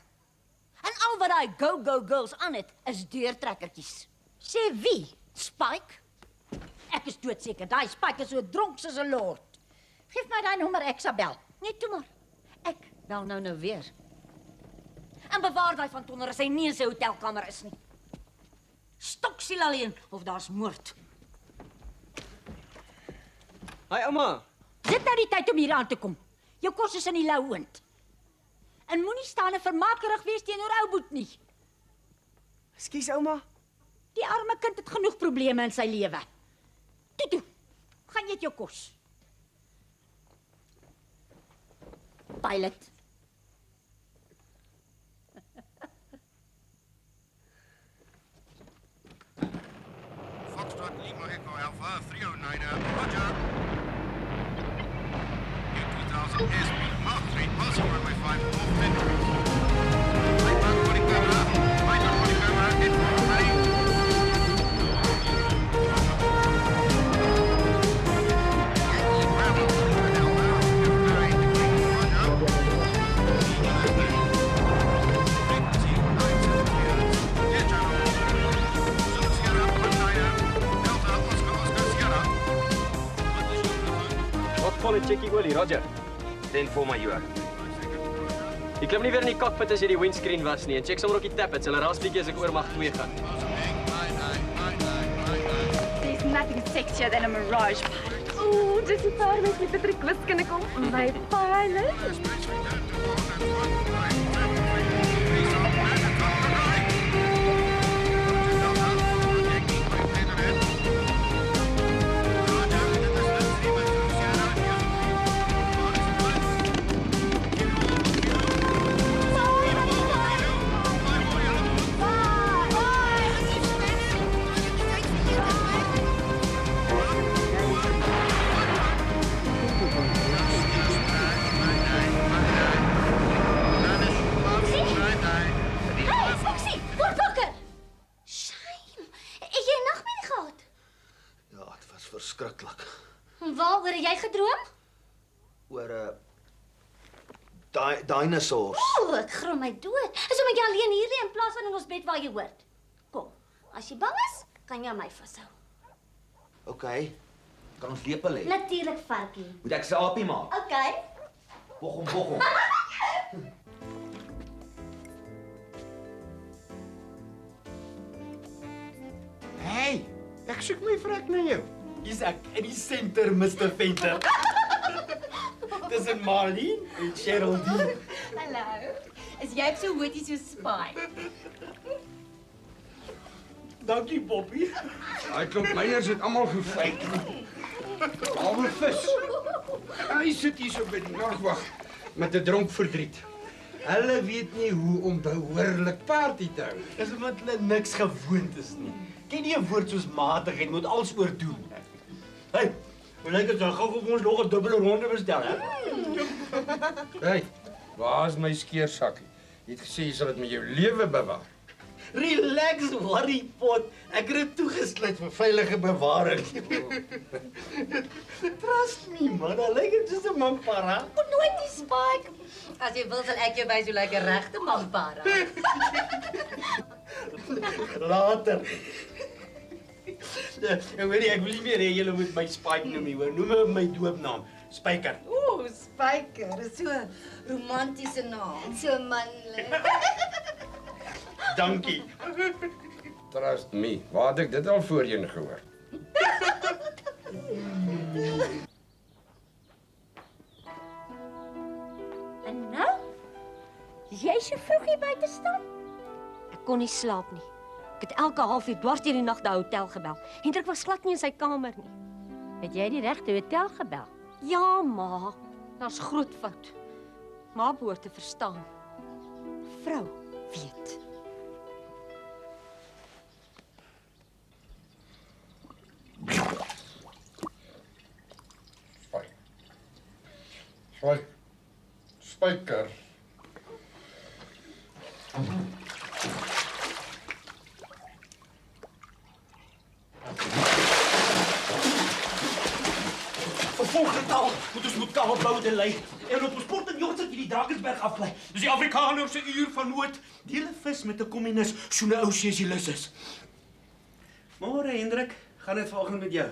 En al wat daai go-go girls aan het, is deurtrekkertjies. Sê wie? Spike? Ek is doodseker, daai Spike is so dronk soos 'n lord. Geef my daai nommer, ek sal bel. Net toe maar. Ek bel nou weer. En bewaar daai van Tonder as hy nie in sy hotelkamer is nie. Stoksiel alleen of daar's moord. Hi ouma. Dit nou die tyd om hier aan te kom. Jou kos is in die lou oond. En moenie staan en vermakerig wees teenoor ou boet nie. Ekskuus ouma. Die arme kind het genoeg probleme in sy lewe. Toe, gaan eet jou kos. Pilot. Foxtrot Lima Echo Alpha 309, Roger. U2000 airspeed Mach 3, passing runway 5, off 10 degrees. Right backward camera, hit for ready. Volle checkie olie, Roger. 10 voor my uur. Ek klim nie weer in die cockpit as jy die windscreen was nie en check sommer ook die tappets. Hulle raas bietjie as ek oor mag 2 gaan. There's nothing sexier than a Mirage pilot. Ooh, dis die paar wat met 'n wiskunde kom. My pilot. Verskriklik. Waaroor het jy gedroom? Oor dinosaurs. O, ek grom my dood. Is omdat jy alleen hier lê in plaas van in ons bed waar jy hoort. Kom, as jy bang is, kan jy my vashou. OK. Kan ons lepel hê? Natuurlik, varkie. Moet ek se aapie maak? OK. Boggom. Hey, ek soek my vrek na jou. Hier's ek in die senter, Mr. Venter. Dis en Marlene en Geraldine. Hallo. Is jy so hootie so Spike? Dankie, Bobbie. Daai klomp meiers het almal gevyt. Almal vis. Hy sit hier so by die nagwag met 'n dronk verdriet. Hulle weet nie hoe om behoorlik party te hou. Dis omdat hulle niks gewoond is nie. Ken nie 'n woord soos matigheid moet alles oordoen. Hey, hoe lyk dit dan gou of ons nog 'n dubbele ronde bestel, hè? Hey, waar is my skeersakkie? Jy het gesê jy sal dit met jou lewe bewaar. Relax, worrypot. Ek het dit toegesluit vir veilige bewaring. Trust me, man. I like it just a mampara. Moet nooit die Spike. As jy wil, sal ek jou wys hoe lyk 'n regte mampara. Later. En weet jy, ek wil nie meer hê julle moet my Spike noem nie, hoor. Noem my doopnaam, Spyker. Ooh, Spyker. Dis so 'n romantiese naam. So manlik. Dankie. Trust me. Waar het ek dit al voorheen gehoor? En nou? Jy so vroeg hier buite staan? Ek kon nie slaap nie. Ek het elke halfuur dwars deur die nag die hotel gebel. Hendrik was glad nie in sy kamer nie. Het jy die regte hotel gebel? Ja, ma. Daar's groot fout. Ma behoort te verstaan. Vrou weet. Spyker. Volgende taal moet ons mekaar boude lei. En op ons port en joggens die Drakensberg aflei. Dus die Afrikaner se uur van nood. Die hele vis met 'n kommunis, so 'n ou sesielus is. Môre Hendrik, gaan dit vanoggend met jou?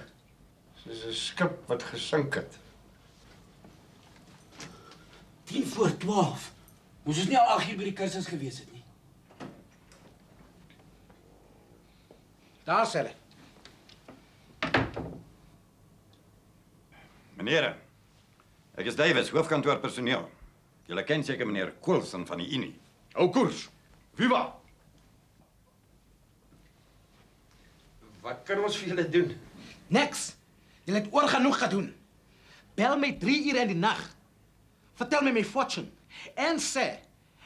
Soos 'n skip wat gesink het. 10:40. Moes ons nie al 8 uur by die kursus gewees het nie. Daar sê hulle. Meneer, ek is Davies, hoofkantoor personeel. Julle ken seker meneer Coulson van die Unie. Hou koers. Viva! Wat kan ons vir julle doen? Niks. Julle het oor genoeg gedoen. Bel my 3 ure in die nag. Vertel my my fortune. En sê,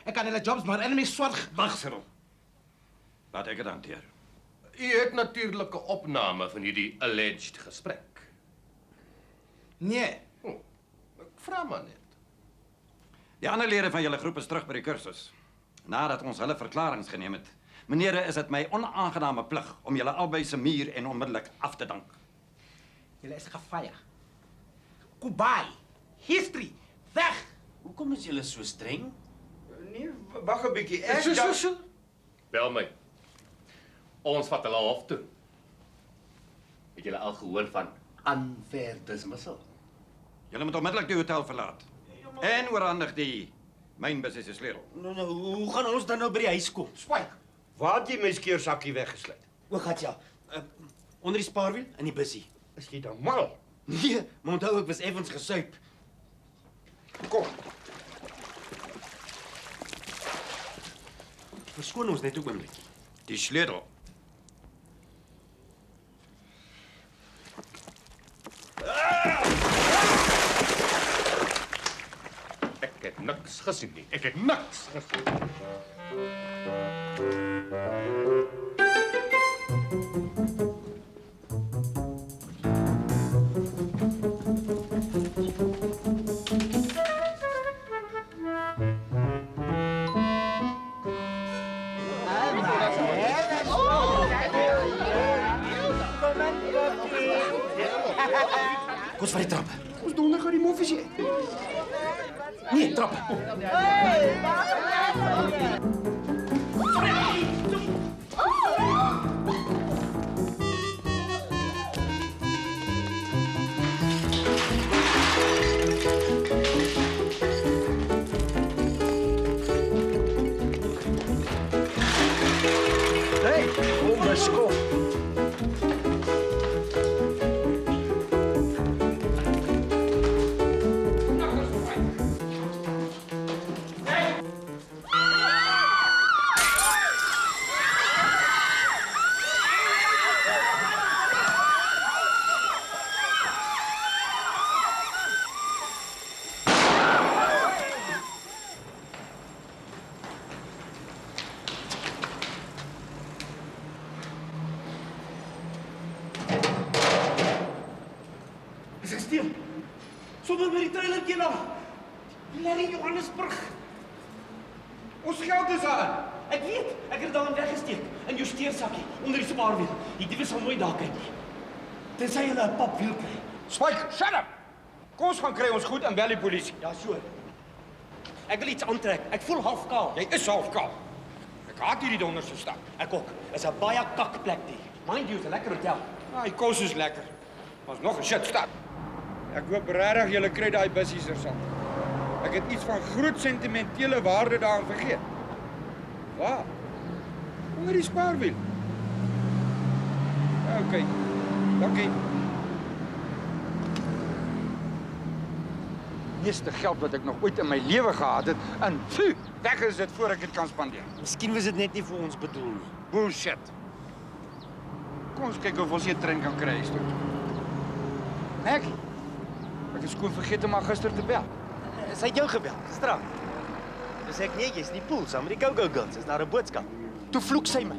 ek kan hulle jobs maar in my sorg. Wag, Cyril. Laat ek dit hanteer. U het natuurlik 'n opname van hierdie alleged gesprek. Nee. Ek vra maar net. Die ander lede van julle groep is terug by die kursus. Nadat ons hulle verklaringe geneem het, meneere, is dit my onaangename plig om julle albei se muur en onmiddellik af te dank. Julle is gefire. Goodbye. History. Weg. Hoekom is julle so streng? Nee, wag 'n bietjie. Bel my. Ons vat hulle hof toe. Het julle al gehoor van unfair dismissal? Julle moet onmiddellik die hotel verlaat. En oorhandig die mynbus se sleutel. Nou, hoe gaan ons dan nou by die huis kom? Spike. Waar het jy my skeursakkie weggesluit? O, Gatja. Onder die spaarwiel in die bussie. Is jy dan mal? Nee, maar onthou ek was effens gesuip. Kom. Verskoon ons net 'n oombliekie. Die sleutel. Ek het niks gesien nie. Ek het niks gesien. Kom eens van die trappen. Ons donder gaan die moffies uit. Nee, trappen. Hey, onbeskof. Is ek stil? Sommer met die trailertjie na. Larry Johannesburg. Ons geld is aan. Ek weet, ek het daarin weggesteek in jou steersakkie onder die spaarwiel. Die diewe sal nooit daar kyk nie. Tensy hulle 'n papwiel kry. Spike, shut up. Kom ons gaan kry ons goed en bel die polisie. Ja, so. Ek wil iets aantrek. Ek voel half kaal. Jy is half kaal. Ek haat hierdie donderse stad. Ek ook. Is 'n baie kak plek die. Mind you, 'n lekker hotel. Ja, die kos is lekker. Maar's nog 'n shit stad. Ek hoop regtig julle kry daai bussies ersal. Ek het iets van groot sentimentele waarde daarin vergeet. Waar? Onder die spaarwiel. Okay. Dankie. Meeste geld wat ek nog ooit in my lewe gehad het, en weg is dit voor ek dit kan spandeer. Miskien was dit net nie vir ons bedoel nie. Bullshit. Kom ons kyk of ons hier 'n trein kan kry huis toe. Ek is skoon vergeet om haar gister te bel. Sy het jou gebel, gisterand. Dis ek nee, jy's nie pool saam met die Go-Go Girls, is daar 'n boodskap. Toe vloek sy my.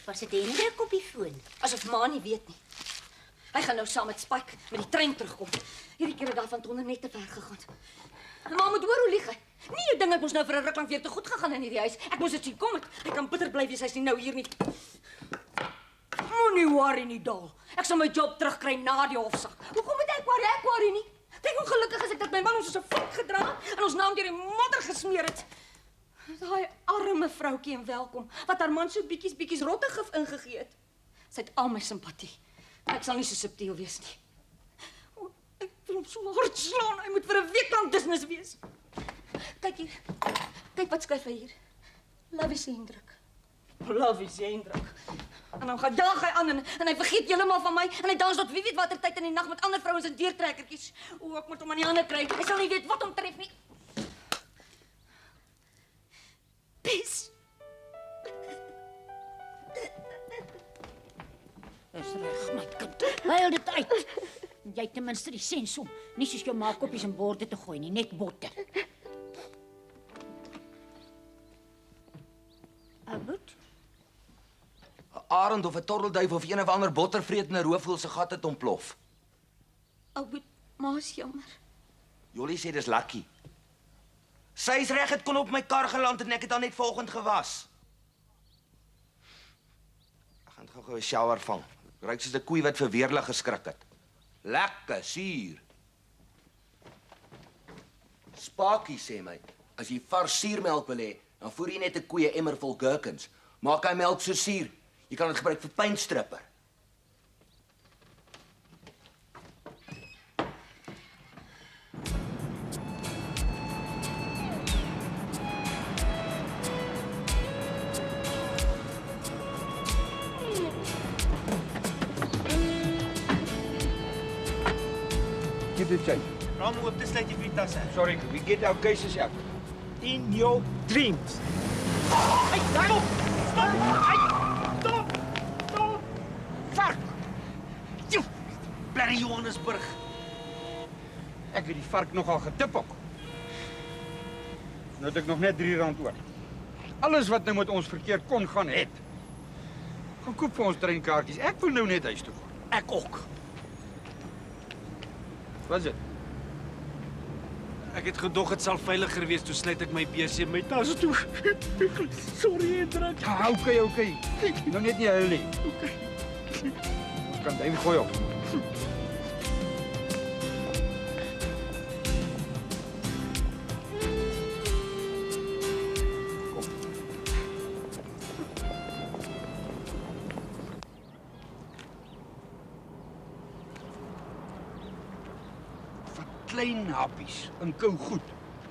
Was dit Hendrik op die foon? Asof ma nie weet nie. Hy gaan nou saam met Spike met die trein terugkom. Hierdie keer het daar van Tonder net te ver gegaan. Ma moet hoor hoe lieg hy. Nee, jou ding het mos nou vir 'n ruk lank weer te goed gegaan in hierdie huis. Ek moes dit sien kom. Hy kan bitter bly wees hy's nie nou hier nie. Moenie worry nie, Dal. Ek sal my job terugkry na die hofsaak. Hoekom moet ek worry nie? Kyk hoe gelukkig is ek dat my man ons so 'n vak gedra en ons naam deur die modder gesmeer het. Daai arme vroutjie en welkom wat haar man so bietjies rottegif ingegee het. Sy het al my simpatie. Ek sal nie so subtiel wees nie. O, ek wil hom so hard slaan. Hy moet vir 'n week lank business wees. Kyk hier. Kyk wat skryf hy hier. Love is Hendrik. Love is Hendrik. En dan gaan jaag hy aan en hy vergeet heeltemal van my en hy dans tot wie weet watter tyd in die nag met ander vrouens en deurtrekkertjies. O, ek moet hom aan die hande kry. Hy sal nie weet wat hom tref nie. Pis. Dis reg, my kind. Huil dit uit. Jy het ten minste die sens om nie soos jou ma koppies en borde te gooi nie, net botter. Albert? 'n Arend of 'n tortelduif of een of ander bottervretende roofvoël se gat het ontplof. Albert, ma is jammer. Jolie sê dis lucky. Sy's reg, het kon op my kar geland en ek het dan net vanoggend gewas. Ek gaan gou 'n shower vang. Ryk soos 'n koei wat vir weerlig geskrik het. Lekker suur. Sparky sê my, as jy vars suurmelk wil hê, dan voer jy net 'n koeie emmer vol gherkins. Maak hy melk so suur. Jy kan dit gebruik vir pynstripper. Give the change. Ram oop, dis net die tasse. Sorry, we get our cases out. In your dreams. Hey, stop! Stop! Stop! Fuck! You bloody Johannesburg. Ek het die vark nogal getip ook. Nou het ek nog net R3 oor. Alles wat nou met ons verkeerd kon gaan het. Gaan koop vir ons treinkaartjies. Ek wil nou net huis toe gaan. Ek ook. Wat is dit? Ek het gedog dit sal veiliger wees toe sluit ek my BC in my tas toe. Sorry, Hendrik. Ja, okay. Nou net nie huil nie. Okay. Ons kan David gooi op. Klein happies en kou goed.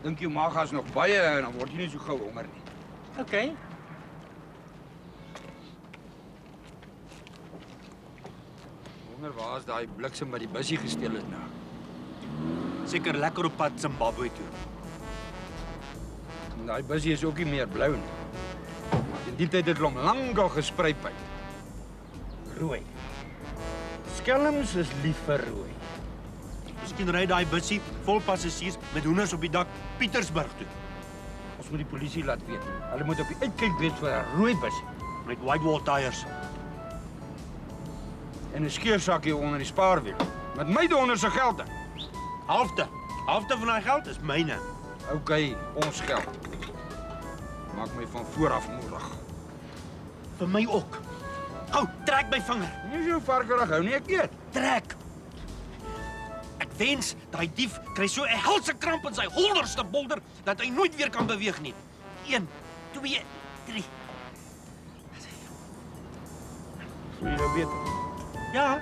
Dink jou maag is nog baie en dan word jy nie so gou honger nie. Okay. Wonder waar is daai bliksem wat die bussie gesteel het nou? Seker lekker op pad Zimbabwe toe. En daai bussie is ook nie meer blou nie. In die tyd het hom lank al gespruit by. Rooi. Skelms is lief vir rooi. Miskien ry daai bussie vol passasiers met hoenders op die dak Pietersburg toe. Ons moet die polisie laat weet. Hulle moet op die uitkyk wees vir 'n rooi bussie met white wall tyres. En 'n skeursakkie onder die spaarwiel. Met my onder se gelde. Halfte van daai geld is myne. Okay, ons geld. Maak my van vooraf moedig. Vir my ook. Hou, trek my vinger. Nie so varkerig hou nie, ek weet. Trek. Ek wens daai dief kry so 'n helse kramp in sy 100ste bolder dat hy nooit weer kan beweeg nie. 1, 2, 3. Sou jy nou weet? Ja.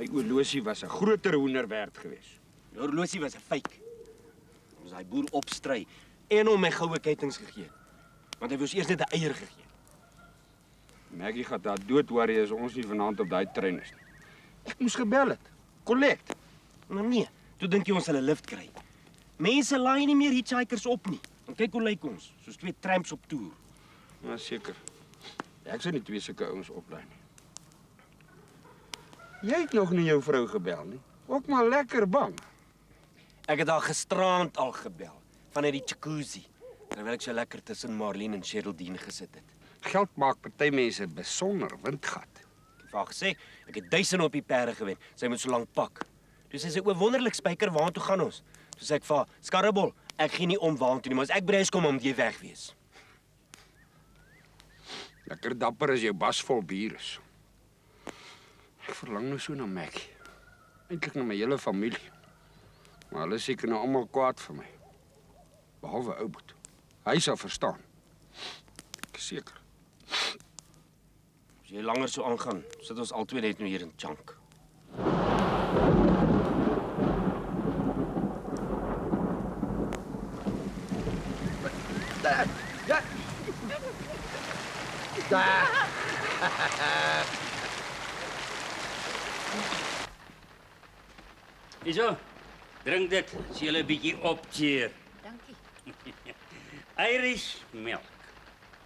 My horlosie was 'n groter hoender werd geweest. Die horlosie was 'n fake. Ons daai boer opstry en hom my goue kettinge gegee. Want hy wou eers net 'n eier gegee. Maggie gaan daar dood worry as ons nie vanaand op daai trein is nie. Ek moes gebel het. Collect. Maar nee, toe dink jy ons sal 'n lift kry. Mense laai nie meer hitchhikers op nie. En kyk hoe lyk ons, soos twee tramps op toer. Ja, seker. Ek sou nie twee sulke ouens oplaai nie. Jy het nog nie jou vrou gebel nie. Ook maar lekker bang. Ek het haar gisteraand al gebel, vanuit die jacuzzi, terwyl ek so lekker tussen Marlene en Geraldine gesit het. Geld maak party mense besonder windgat. Ek het vir haar gesê, ek het duisende op die perde gewen. Sy moet so lank pak. Toe sê sy, o wonderlik spyker, waartoe gaan ons? Toe sê ek vir haar, skarrebol, ek gee nie om waartoe nie, maar as ek by huis kom, moet jy weg wees. Lekker dapper as jou bas vol bier is. Ek verlang nou so na Maggie. Eintlik na my hele familie. Maar hulle is seker nou almal kwaad vir my. Behalwe Ouboet. Hy sal verstaan. Ek is seker. As jy langer so aangaan, sit ons albei net nou hier in chunk. Hierso, drink dit, as jy 'n bietjie opcheer. Dankie. Irish milk.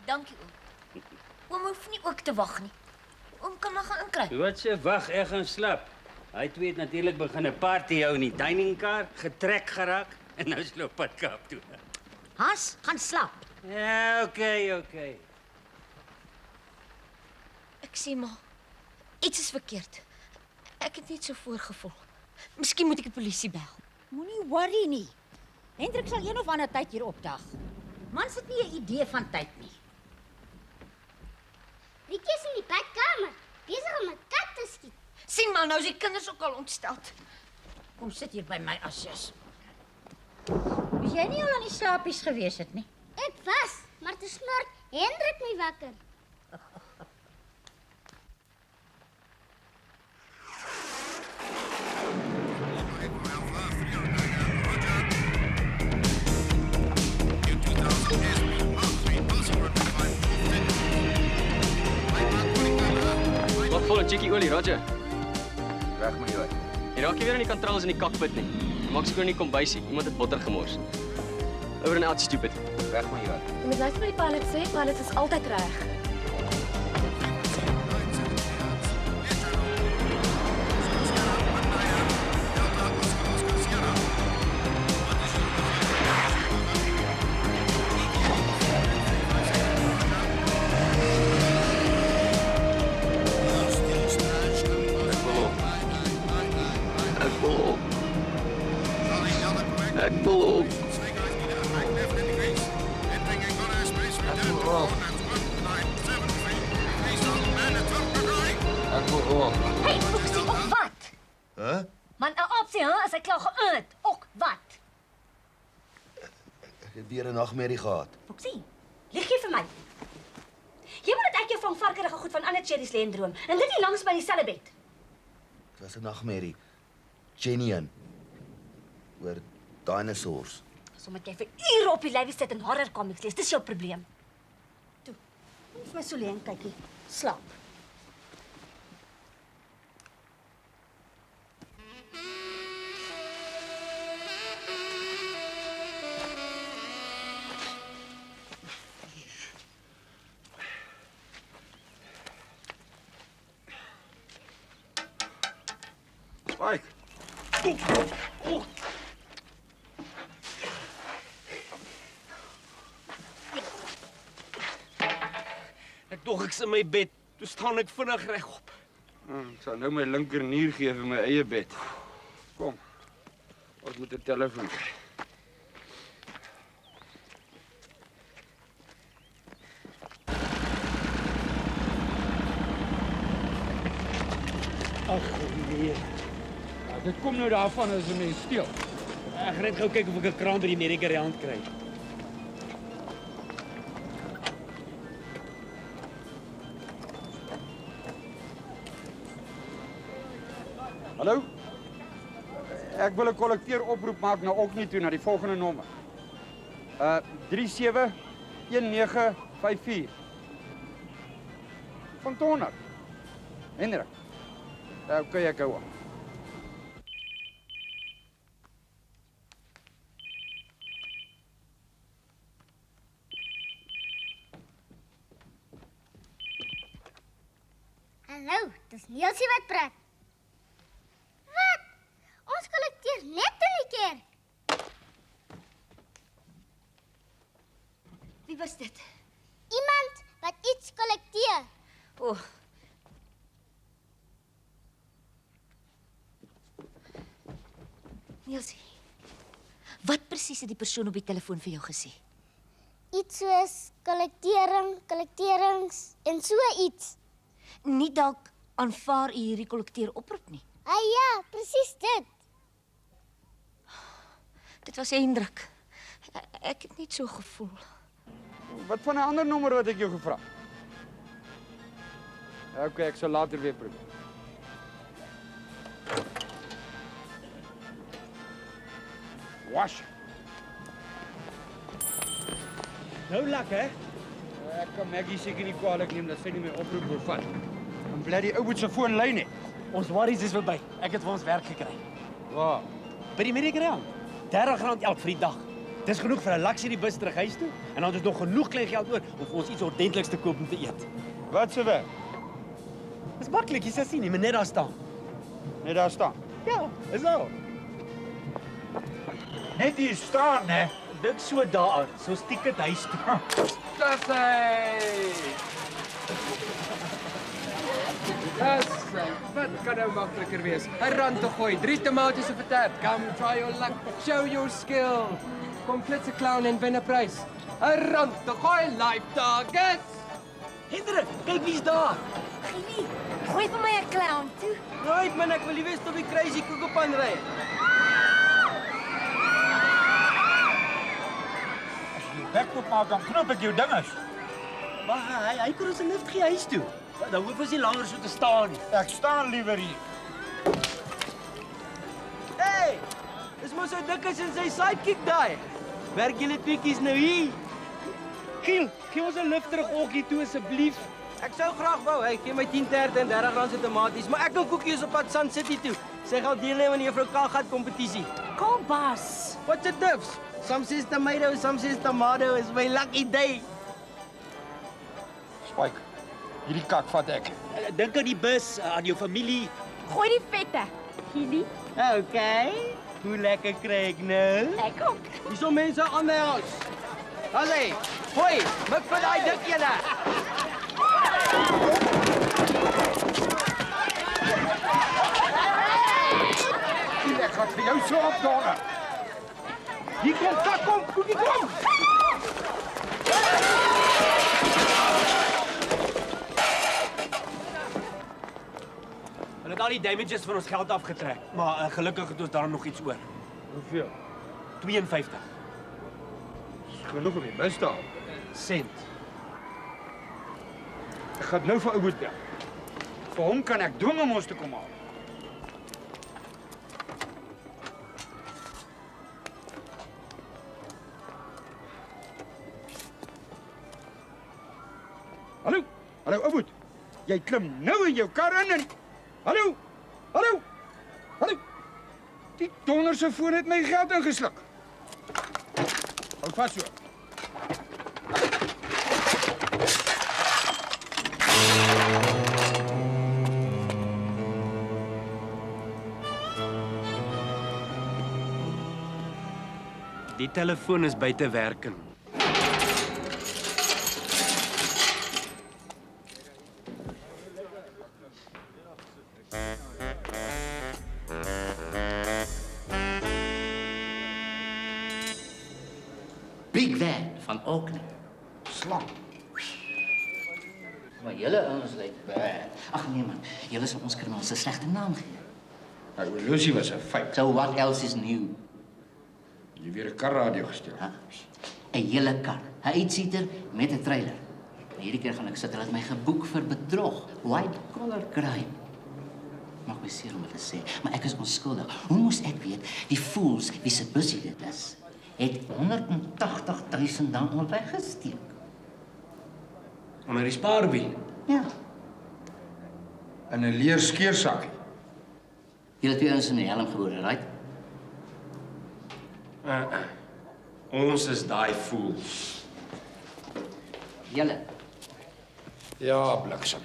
Dankie oom. Oom hoef nie ook te wag nie. Oom kan maar gaan inkry. Wat se wag, ek gaan slap. Hy twee het natuurlik begin 'n party hou in die dining car, getrek geraak en nou sloop pad Kaap toe. Hans, gaan slaap. Ja, okay. Ek sê maar, iets is verkeerd. Ek het net so voorgevoel. Miskien moet ek die polisie bel. Moenie worry nie. Hendrik sal een of ander tyd hier opdag. Mans het nie 'n idee van tyd nie. Rietjie is in die badkamer, besig om 'n kat te skiet. Sien maar, nou is die kinders ook al ontstel. Kom sit hier by my asjes. Is jy nie al aan die slaapies gewees het nie? Ek was, maar toe snort Hendrik my wakker. Wat vol 'n chickie olie, Roger. Weg met jou. Jy raak nie weer aan die controls in die cockpit nie. Maak skoon in die kombuisie. Iemand het botter gemors. Over and out, stupid. Weg met jou. Jy moet luister wat die pilot sê, pilots is altyd reg. Ek wil op. Hey, Foxie, ook wat? Huh? Man, 'n opsie, hè, as ek klaar geëet. Ook wat? Ek het weer 'n nagmerrie gehad. Foxie, lieg jy vir my? Jy moet dit ek jou van varkerige goed van ander cherries lê en droom. En dit nie langs by dieselfde bed. Dit was 'n nagmerrie. Genuine. Oor dinosaurs. Sommige jy vir ure op die lyfie sit en horror comics lees. Dis jou probleem. Toe. Kom vir my so lê en kykie. Slaap. Spike. Ek dog ek's in my bed, toe staan ek vinnig regop. Ek sal nou my linkernier gee vir my eie bed. Kom. Ons moet 'n telefoon kry. Ag nee. Ja, dit kom nou daarvan as 'n mens steel. Ek gaan net gou kyk of ek 'n kraan by die Amerika rand kry. Hallo? Ek wil 'n kollekteur oproep maak na Oknie toe na die volgende nommer. 371954. Van Tonner. Hendrik. Okay, ek hou op. Hallo, dis Nielsie wat praat. Wat? Ons kollekteer net 'n keer. Wie was dit? Iemand wat iets kollekteer. Oh. Nielsie, wat presies het die persoon op die telefoon vir jou gesê? Iets soos kollekterings en so iets. Nie dalk aanvaar u hierdie kollekteer oproep nie. Ja, presies dit. Dit was Hendrik. Ek het net so gevoel. Wat van 'n ander nommer wat ek jou gevra? Okay, ek sal later weer probeer. Wash. Nou lekker, hè? Ek kan Maggie seker nie kwaadlik neem dat sy nie my oproep wil vat. En bly die ou boet se foon lyn nie. Ons worries is verby. Ek het vir ons werk gekry. Waar? By die Mediagram. R30 elk vir die dag. Dis genoeg vir 'n luxury bus terug huis toe en dan het ons nog genoeg klein geld oor om vir ons iets ordentliks te koop om te eet. Wat se werk? Dis maklik, jy sal sien, nie, maar net daar staan. Net daar staan. Ja, is al. Net hier staan, hè. Dit so daar, so stiekem huis toe. Dis hy. Wat kan nou makliker wees? 'n rand te gooi, 3 tomaties op 'n tart. Come try your luck, show your skill. Kom klits 'n clown en wen 'n prys. 'n rand te gooi, live targets. Hendrik, kyk wie's daar. Genie, gooi vir my 'n clown toe. Right man, ek wil nie weet of die crazy koekopan ry. Bek op maak, dan knop ek jou dinges. Maar hy kon ons 'n lift gee huis toe. Dan hoef ons nie langer so te staan nie. Ek staan liewer hier. Hey! Dis mos so dikkies en sy sidekick daai. Werk julle tweeetjies nou hier? Giel, gee ons 'n lift terug Okkie toe asseblief. Ek sou graag wou, hy gee my 10 tarte en R30 se tomaties, maar ek wil koekies op pad Sun City toe. Sy gaan deelneem aan die Juffrou Kagat kompetisie. Kobas. What's the diffs? Some says tomato, some says tomato is my lucky day. Spike. Hierdie kak vat ek. Dink aan die bus, aan jou familie. Gooi die vette. Gielie. Okay. Hoe lekker kry ek nou? Ek ook. Hierso mense aan my huis. Allee, hoi, mik vir daai dik ene. Ek gaan vir jou so opdonder. Hier kom, kak, kom, koekie, kom. Hulle het al die damages van ons geld afgetrek, maar gelukkig het ons daar nog iets oor. Hoeveel? 52 Genoeg om die bus te haal. sent. Ek gaan nou vir ou Boet bel. Vir hom kan ek dwing om ons te kom haal. Hallo? Hallo ou Boet. Jy klim nou in jou kar in en hallo? Hallo? Hallo? Die donder se foon het my geld ingesluk. Hou vas so. Die telefoon is buite werking. Big Van van Oknie. Slang. Maar julle ouens lyk bad. Ag nee man, julle sal ons kriminals 'n slegte naam gee. Nou, Lucy was 'n feit. So what else is new? Jy weer 'n karradio gesteel. 'n Hele kar. 'n Uitsieter met 'n trailer. Hierdie keer gaan ek sit, hulle het my geboek vir bedrog. White collar crime. Maak my seer om dit te sê, maar ek is onskuldig. Hoe moes ek weet die fools wie se busy dit is, het 180.000 dan al weggesteek? Onder die spaarwiel. Ja. In 'n leer skeersakkie. Julle twee ouens in die helm gebore, right? Ons is daai fools. Julle. Ja, bliksem.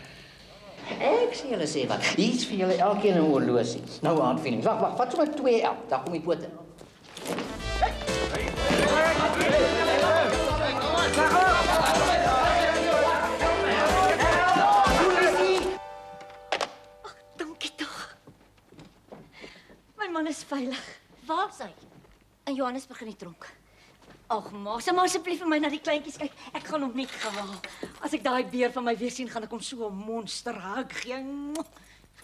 Ek sê julle sê wat. Hier's vir julle elkeen 'n horlosie. Nou aanvulling. Wag, vat sommer 2 elk. Daar kom die pote. Dankie tog. My man is veilig. Waar's hy? In Johannesburg in die tronk. Ag, ma, sê maar asseblief vir my na die kleintjies kyk. Ek gaan hom nie gewaal. As ek daai beer van my weer sien, gaan ek hom so 'n monster hug gee.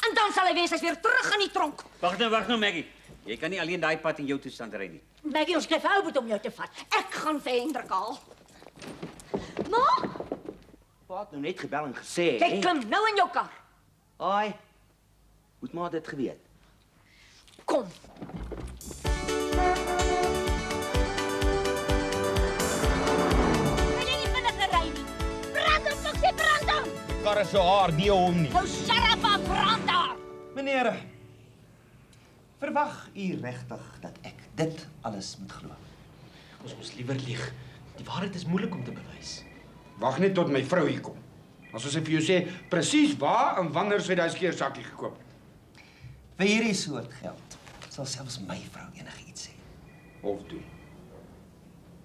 En dan sal hy wees hy's weer terug in die tronk. Wag nou, Maggie. Jy kan nie alleen daai pad in jou toestand ry nie. Maggie, ons kry ou om jou te vat. Ek gaan vir Hendrik haal. Ma, Pa het nou net gebel en gesê. jy klim nou in jou kar. Ai. Moet maar dit geweet. Kom. Kar is so hard, nie hom nie. Nou sheriff af brander. Meneer, verwag u regtig dat ek dit alles moet glo? Ons moes liewer lieg. Die waarheid is moeilik om te bewys. Wag net tot my vrou hier kom. As sy vir jou sê presies waar en wanneer sy daai skeersakkie gekoop het. Vir hierdie soort geld sal selfs my vrou enigiets sê. Of doen.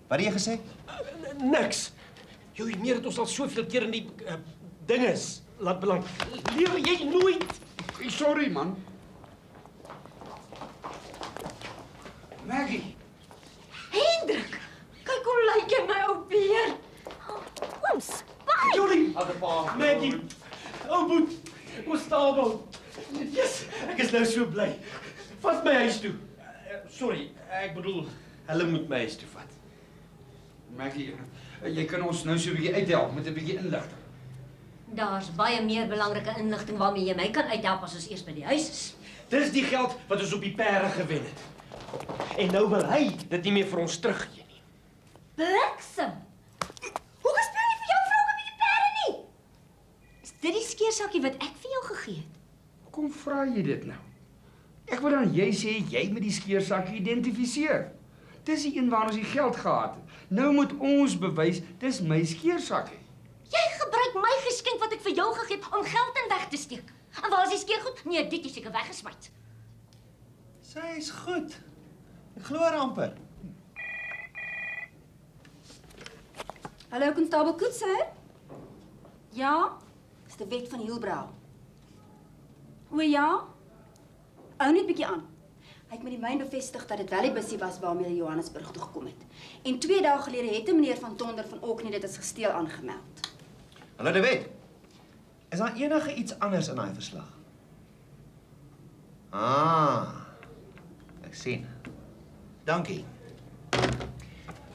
Wat het jy gesê? Niks. Jou meneer het ons al soveel keer in die dinges laat beland. Lewe jy nooit. Sorry man. Maggie. Hendrik, kyk hoe lyk jy my ou beer. Oom Spike. Julie, Maggie. Ou boet. Ons stabel. Yes, ek is nou so bly. Vat my huis toe. Sorry, ek bedoel hulle moet my huis toe vat. Maggie, jy kan ons nou so 'n bietjie uithelp met 'n bietjie inligting. Daar's baie meer belangrike inligting waarmee jy my kan uithelp as ons eers by die huis is. Dis die geld wat ons op die perde gewen het. En nou wil hy dit nie meer vir ons teruggee nie. Bliksem. Hoe gespeel jy vir jou vrou met die perde nie? Is dit die skeersakkie wat ek vir jou gegee het? Kom vra jy dit nou? Ek wil dan jy sê jy moet die skeersakkie identifiseer. Dis die een waar ons die geld gehad het. Nou moet ons bewys dis my skeersakkie. Jy gebruik my geskenk wat ek vir jou gegee het om geld in weg te steek. En waar is die skeergoed? Nee, dit is seker weggesmy. Sy is goed. Ek glo haar amper. Hallo, konstabel Koetser? Ja? Dis die wet van Hielbrau. O ja? Hou net bietjie aan. Hy het met die myn bevestig dat dit wel die bussie was waarmee hy Johannesburg toe gekom het. En 2 dae gelede het 'n meneer van Tonder van Orkney dit as gesteel aangemeld. Hallo de wet. Is daar enige iets anders in daai verslag? Ek sien. Dankie.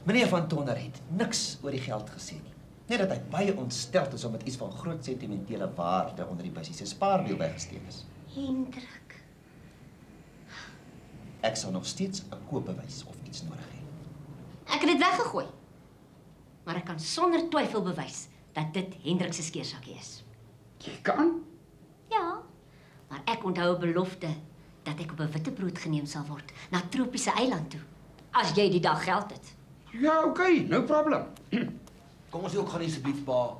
Meneer van Tonder het niks oor die geld gesê nie. Net dat hy baie ontsteld is omdat iets van groot sentimentele waarde onder die bussie se spaarwiel weggesteek is. Hendrik. Ek sal nog steeds 'n koopbewys of iets nodig hê. Ek het dit weggegooi. Maar ek kan sonder twyfel bewys dat dit Hendrik se skeersakkie is. Jy kan? Ja, maar ek onthou 'n belofte dat ek op 'n witbrood geneem sal word na tropiese eiland toe. As jy die dag geld het. Ja, okay, no problem. Kom ons ook gaan asseblief pa.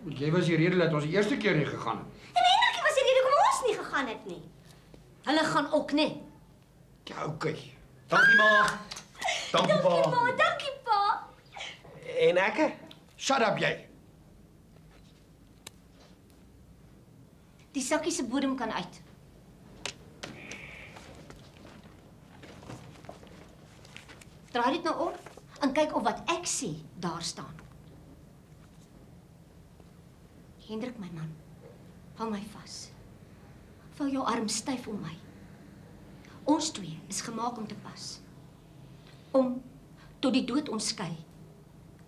Jy was die rede dat ons die eerste keer nie gegaan het. En Hendrik was die rede hoekom ons nie gegaan het nie. Hulle gaan ook nie. Ja, okay. Dankie ma. Dankie pa. Dankie pa. En ek? Shut up jy. Die sakkie se bodem kan uit. Draai dit nou om en kyk of wat ek sê daar staan. Hendrik, my man, hou my vas. Vou jou arm styf om my. Ons twee is gemaak om te pas. Om tot die dood ons skei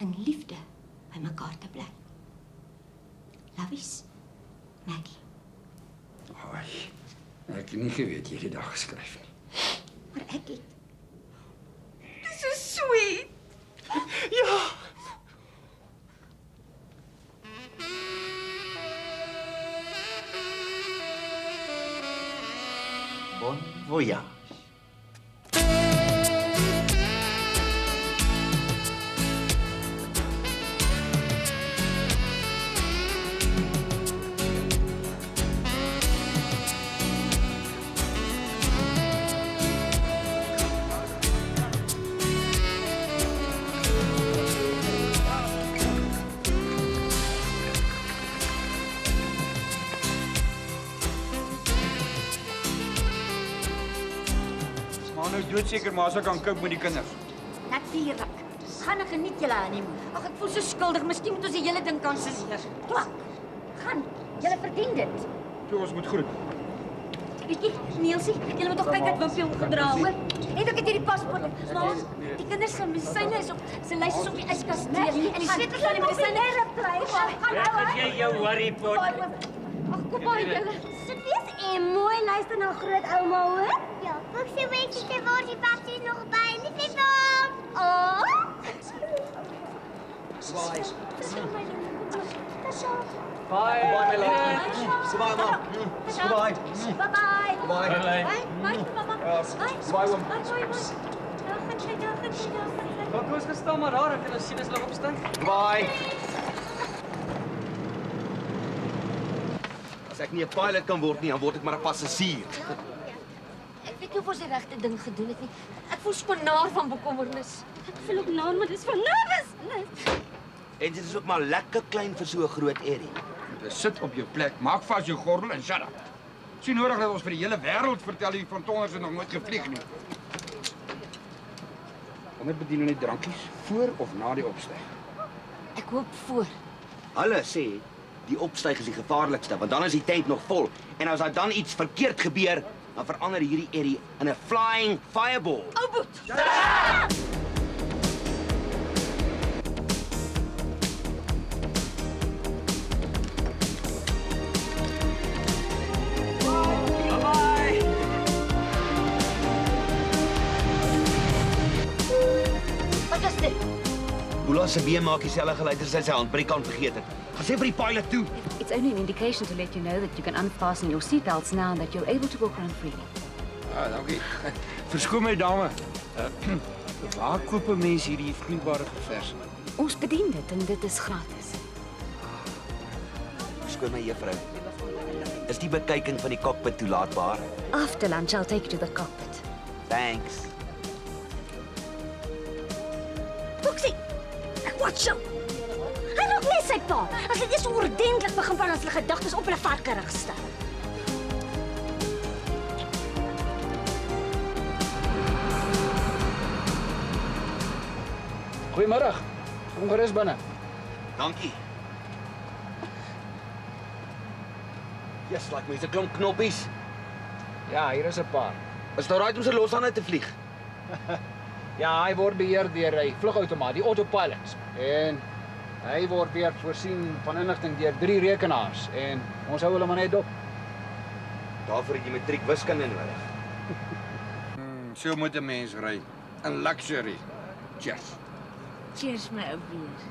in liefde by mekaar te bly. Lovies, Maggie. Ai, ek het nie geweet jy het die dag geskryf nie. Maar ek het. Dis so sweet. Ja. Bon voyage. Maar nou doodseker maar as ek kan koop met die kinders. Natuurlik. Gaan en geniet julle honeymoon. Ag, ek voel so skuldig. Miskien moet ons die hele ding kanselleer. Klak. Gaan. Julle verdien dit. Toe ons moet groet. Bietjie, Nielsie, julle moet tog kyk dat Wimpie omgedra, hoor. En ek het hierdie paspoort op. Maar die kinders se medisyne is op, se lys is op die yskas teer. En die sleutels van die medisyne kry. Weg as jy jou worrypot. Ag, kom maar julle. Sit wees en mooi luister na groot ouma, hoor? Ja, ook so weetjie te word die bakkie nog by nie sit op. Oh. Bye. Bye. Bye, my love. Goodbye, Mom. Goodbye. Bye-bye. Bye. Bye. Bye, Wim. Wat was gestaan maar daar, ek kan nou sien as hulle opstaan. Bye. As ek nie 'n pilot kan word nie, dan word ek maar 'n passasier. Ek weet nie of ons die regte ding gedoen het nie. Ek voel skoon van bekommernis. Ek voel ook naar, maar dis van nervus. En dit is ook maar lekker klein vir so 'n groot area. Sit op jou plek, maak vas jou gordel en shut up. Sien nodig dat ons vir die hele wêreld vertel hier van Tongers het nog nooit gevlieg nie. Kom net bedien net drankies voor of na die opstyg. Ek hoop voor. Hulle sê die opstyg is die gevaarlikste, want dan is die tank nog vol. En as daar dan iets verkeerd gebeur, dan verander hierdie area in 'n flying fireball. Ou boet. Wat is dit? Boela se been maak dieselfde geluid as hy sy handbrake vergeet het. Gaan sê vir die pilot toe. It's only an indication to let you know that you can unfasten your seatbelts now and that you're able to walk around freely. Ah, dankie. Verskoon my dame. Waar koop 'n mens hierdie vloeibare gevers? Ons bedien dit en dit is gratis. Verskoon my juffrou. Is die bekyking van die cockpit toelaatbaar? After lunch, I'll take you to the cockpit. Thanks. Foxie, ek watch jou. Hy raak net sy pa. As dit eers oordentlik begin van as hulle gedagtes op hulle varkerig stel. Goeiemôre. Kom gerus binne. Dankie. Yes, like mense klomp knoppies. Ja, hier is 'n paar. Is daar right om se loshande te vlieg? Ja, hy word beheer deur 'n vlugautomaat, die autopilot. En hy word weer voorsien van inligting deur 3 rekenaars en ons hou hulle maar net dop. Daarvoor het jy matriek wiskunde nodig. So moet 'n mens ry. In luxury. Cheers. Cheers my ou broer.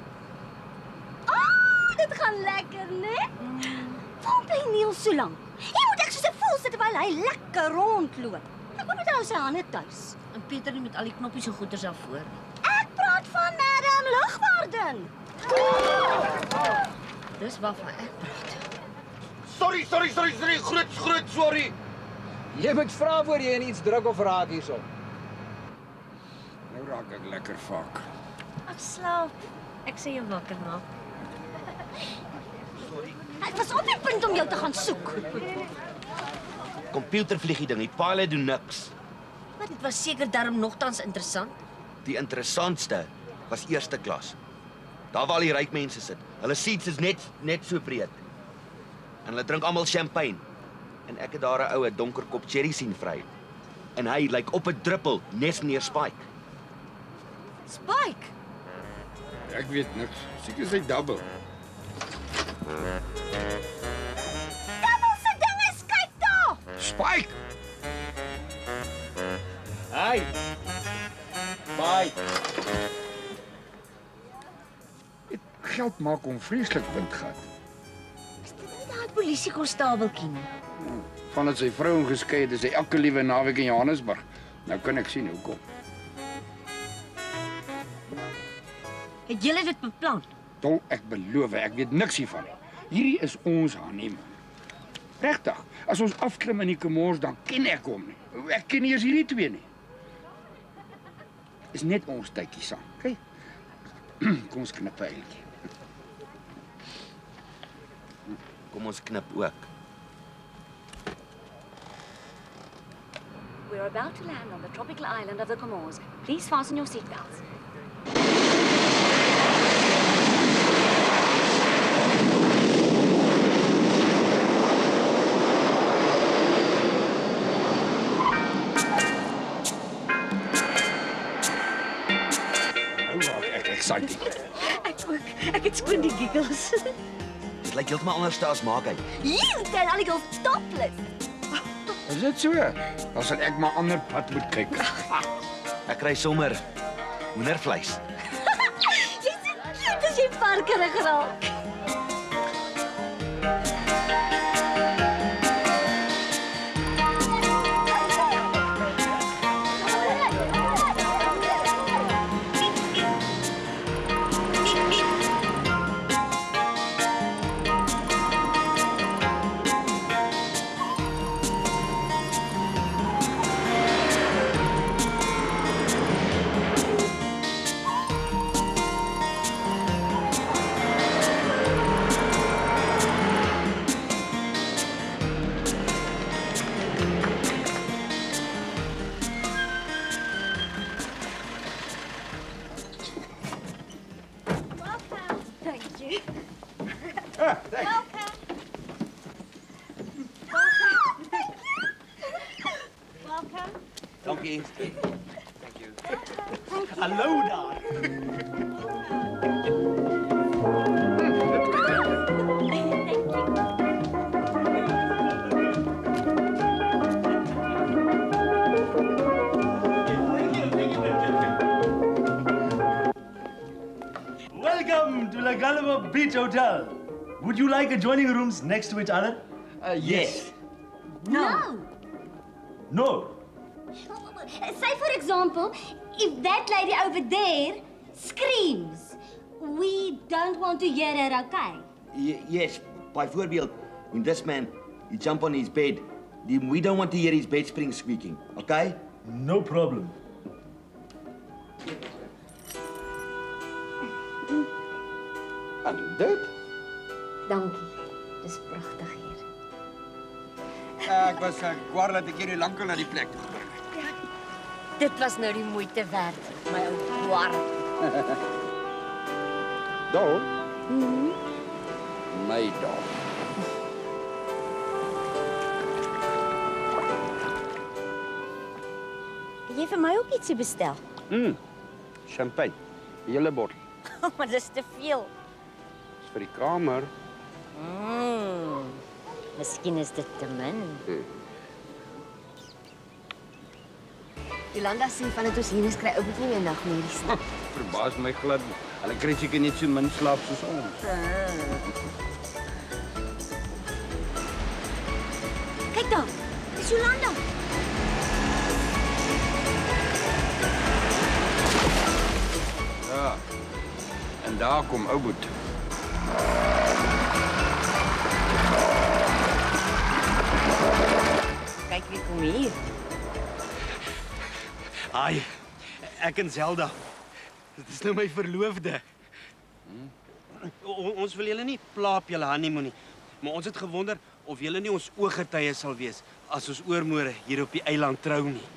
Oh, dit gaan lekker, né? Waarom bly Neil so lank? Hy moet ek soos 'n voel sit terwyl hy lekker rondloop. Ek moet met hou sy hande tuis. En Pieter nie met al die knoppies en goeders daarvoor. Ek praat van Madam Lugwaardin. Dis waarvan ek praat. Sorry, groot sorry. Jy moet vra voor jy in iets druk of raak hierso. Nou raak ek lekker vak. Ag slaap. Ek sê jou wakker maak. Ek was op die punt om jou te gaan soek. Computervliegie ding, die pilot doen niks. Maar dit was seker darm nogtans interessant. Die interessantste was eerste klas. Daar waar al die ryk mense sit. Hulle seats is net so breed. En hulle drink almal champagne. En ek het daar 'n oue donker kop cherry sien vry. En hy lyk op 'n druppel nes meneer Spike. Spike. Ek weet niks. Seker is hy double. Double se ding is kyk daar. Spike. Hey. Bye. Geld maak hom vreeslik windgat. Daai polisiekonstabeltjie nie. Vandat sy vrou geskei het, is hy elke liewe naweek in Johannesburg. Nou kan ek sien hoekom. Het julle dit beplan? Dol, ek beloof, ek weet niks hiervan nie. Hierdie is ons honeymoon. Regtig, as ons afklim in die Comores, dan ken ek hom nie. Ek ken nie eens hierdie twee nie. Is net ons tydjie saam, okay? Kom ons knip 'n eitjie. Kom ons knip ook. We're about to land on the tropical island of the Comores. Please fasten your seatbelts. Exciting. Ek ook. Ek het skoon die giggles. Dit lyk heeltemal anders as maak hy. You can al die girls topless. Is dit so? Dan sal ek maar ander pad moet kyk. Ek kry sommer hoendervleis. Jy sê cute as jy varkerig raak. Dankie. Hallo daar. Welcome to La Galva Beach Hotel. Would you like adjoining rooms next to each other? Yes. No. No. Say for example, if that lady over there screams, we don't want to hear her, okay? Yes, byvoorbeeld, when this man, you jump on his bed, then we don't want to hear his bed spring squeaking, okay? No problem. En dit? Dankie. Dis pragtig hier. Ek was kwaad dat ek hierdie lankal na die plek toe gebring het. Dit was nou die moeite werd, my ou kwart. Dol? My dog. Het jy vir my ook ietsie bestel? Champagne. Die hele bottel. Maar dis te veel. Dis vir die kamer. Miskien is dit te min. Jolanda sê van dit ons hier is kry ou bietjie meer nagmerries. Verbaas my glad. Hulle kry seker net so min slaap soos ons. Kyk daar. Dis Jolanda. Ja. En daar kom ou boet. Kyk wie kom hier. Ai, ek en Zelda. Dit is nou my verloofde. Ons wil julle nie pla op julle honeymoon nie, maar ons het gewonder of julle nie ons ooggetuie sal wees as ons oormôre hier op die eiland trou nie.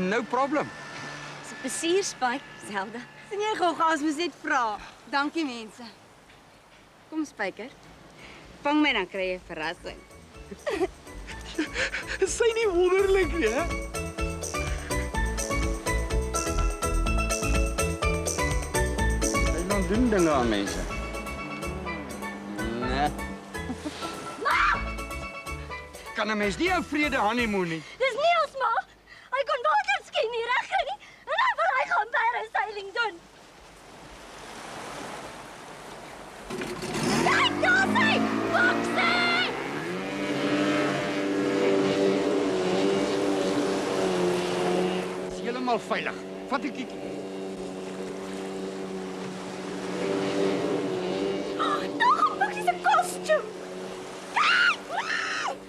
No problem. Dis 'n plesier, Spike, Zelda. Sien jy gou as mens net vra. Dankie mense. Kom Spyker. Vang my dan kry jy 'n verrassing. Sy nie wonderlik nie, hè? Hy dan doen dinge aan mense. Nee. kan 'n mens nie 'n vrede honeymoon nie. Dis Niels, ma. Hy kon water skien nie, reg nie? En nou wil hy gaan parasailing doen. Kyk, daar sy! Foxy! Is heeltemal veilig. Vat 'n kiekie. Daar gaan Foxy se kostuum.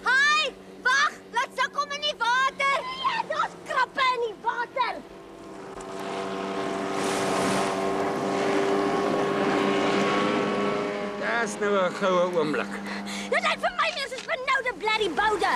Hi, wag, laat sy kom in die water. Ja, daar's krappe in die water. Dis nou 'n goue oomblik. Dit lyk vir my meer soos benoude bloody boude.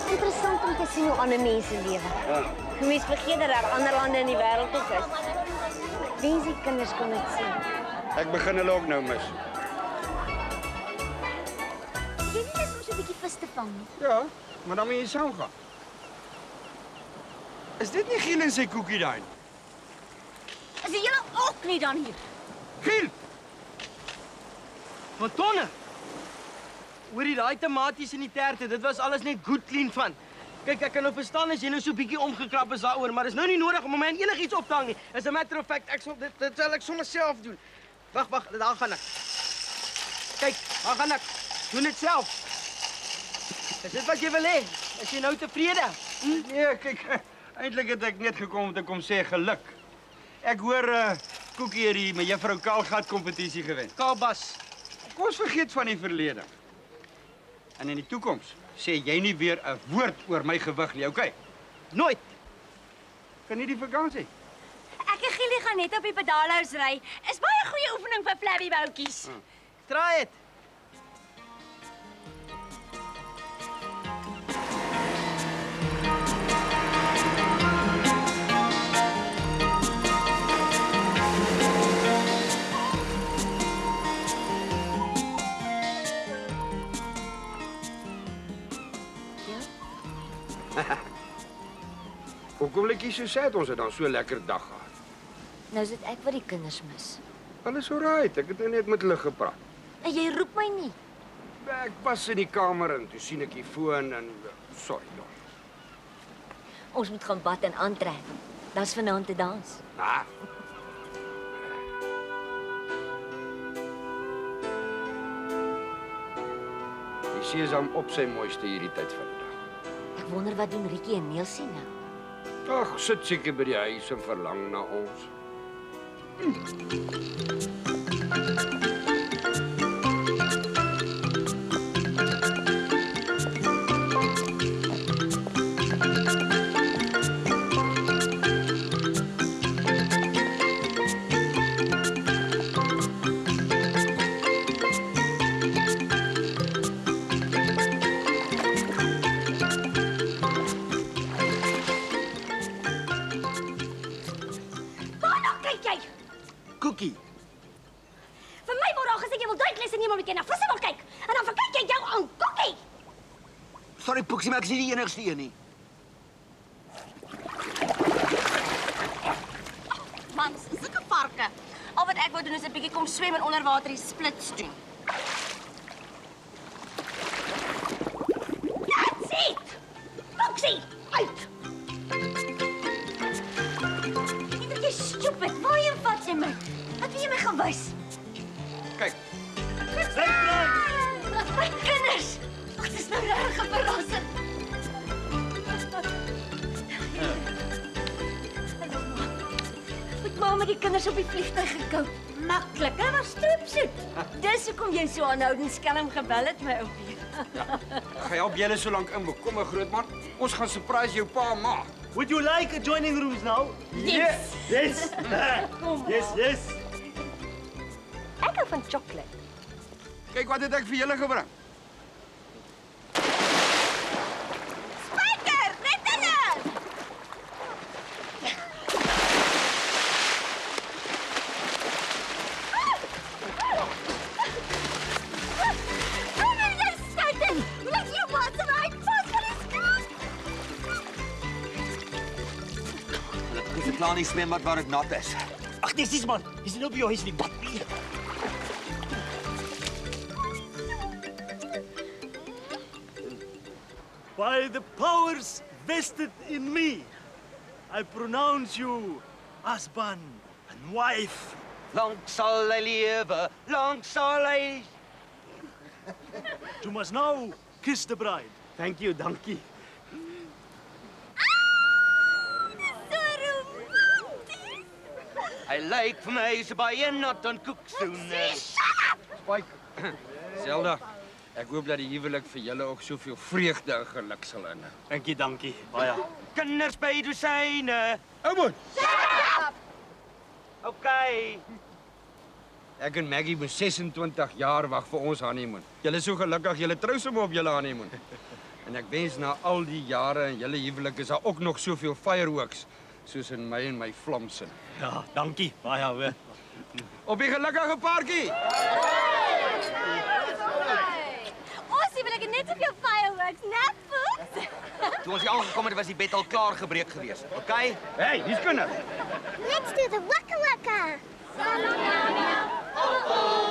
Interessant om te sien hoe ander mense lewe. Ja. Hoe mense vergeet dat daar ander lande in die wêreld ook is. Wens die kinders kon dit sien. Ek begin hulle ook nou mis. Jy nie net om so 'n bietjie vis te vang nie. Ja, maar dan moet jy saam gaan. Is dit nie Giel en sy koekie daai? Is jy julle ook nie dan hier? Giel! Van tonne. Hoorie, daai tomaties en die terte, dit was alles net goed clean van. Kyk, ek kan nou verstaan as jy nou so 'n bietjie omgekrap is daaroor, maar dis nou nie nodig om my in enigiets op te hang nie. As a matter of fact, dit sal ek sommer self doen. Wag, daar gaan ek. Kyk, daar gaan ek. Doen dit self. Is dit wat jy wil hê? Is jy nou tevrede? Nee, kyk, eintlik het ek net gekom om te kom sê geluk. Ek hoor Koekie het die mevrou Kaalgat kompetisie gewen. Kaalbas. Kom ons vergeet van die verlede. En in die toekoms sê jy nie weer 'n woord oor my gewig nie, okay? Nooit. Geniet die vakansie. Ek en Gielie gaan net op die pedalhous ry. Is baie goeie oefening vir flabby boutjies. Try it. Hoekom lyk jy so sad? Ons het dan so 'n lekker dag gehad. Nou is dit ek wat die kinders mis. Alles alright, ek het nou net met hulle gepraat. En jy roep my nie. Ek was in die kamer en toe sien ek die foon en sorry, Don. Ons moet gaan bad en aantrek. Dis vanaand te dans. Ah. Die see is op sy mooiste hierdie tyd van die dag. Ek wonder wat doen Rietjie en Neelsie nou. Ag, sit seker by die huis en verlang na ons. Koekie. Vir my word daar gesê jy wil duiklesse neem om die kinders na visse wil kyk. En dan verkyk jy jou aan Kokkie. Sorry, Poeksie, maar ek is nie die enigste een nie. Mams, sulke varke. Al wat ek wou doen is 'n bietjie kom swem en onder water die splits doen. That's it! Foxy, uit! Jy stupid, waarheen vat jy my? Wat het jy my gewys? Kyk. My kinders! Ag, dis nou regtig 'n verrassing. Met ma met die kinders op die vliegtuig gekou. Maklik, hè, was stroopsoet. Dis hoekom jy so aanhoudend skelm gebel het, my oupie. Gaan help julle so lank inboek. Kom maar, grootman. Ons gaan surprise jou pa en ma. Would you like adjoining rooms now? Yes. Yes. Yes, yes. Ek hou van chocolate. Kyk wat het ek vir julle gebring. Spyker, net hulle! in die swembad waar dit nat is. Ag, dis man. Dis nie op jou huis nie, bad nie. By the powers vested in me, I pronounce you husband and wife. Lank sal hy lewe, lank sal hy... You must now kiss the bride. Thank you, dankie. Hy lyk vir my so baie nat aan koeksoene. Spike, Zelda, ek hoop dat die huwelik vir julle ook soveel vreugde en geluk sal inhou. Dankie, baie. Kinders by dosyne. Oumoed! Okay. Ek en Maggie moes 26 jaar wag vir ons honeymoon. Julle is so gelukkig, julle trou sommer op julle honeymoon. En ek wens na al die jare in julle huwelik is daar ook nog soveel fireworks soos in my en my Vlamsin. Ja, dankie, baie hoor. Op die gelukkige paartjie. Ons wil ek net op jou fireworks, net voet. Toe ons hier aangekom het, was die bed al klaar gebreek geweest. Okay? Hey, hier's kinders. Let's do the waka waka.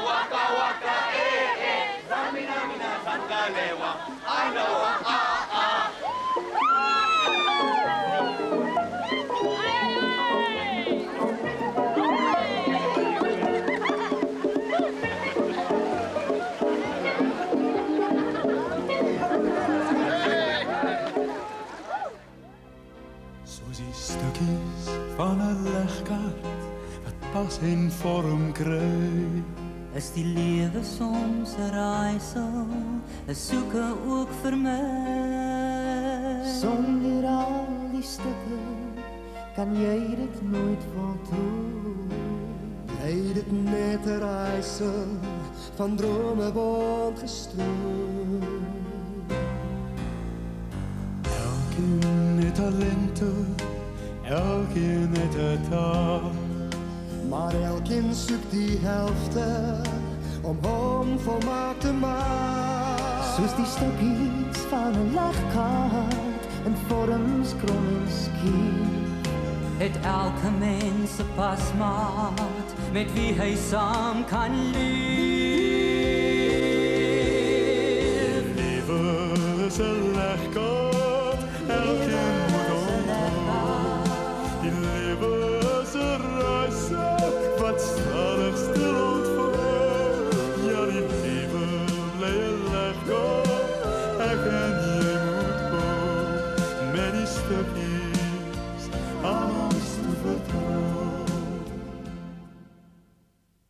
Waka waka, Samina mina sangalewa. I know, van 'n legkaart wat pas en vorm kry. Is die lewe soms 'n raaisel, 'n soeke ook vir my. Sonder al die stukke kan jy dit nooit voltooi. Bly dit net 'n raaisel van drome bond gestrooi. Elkeen het talente, elkeen het 'n taak, maar elkeen soek die helfte om hom volmaak te maak. Soos die stukkies van 'n legkaart in vorms krom en skief, Het elke mens 'n pasmaat met wie hy saam kan leef.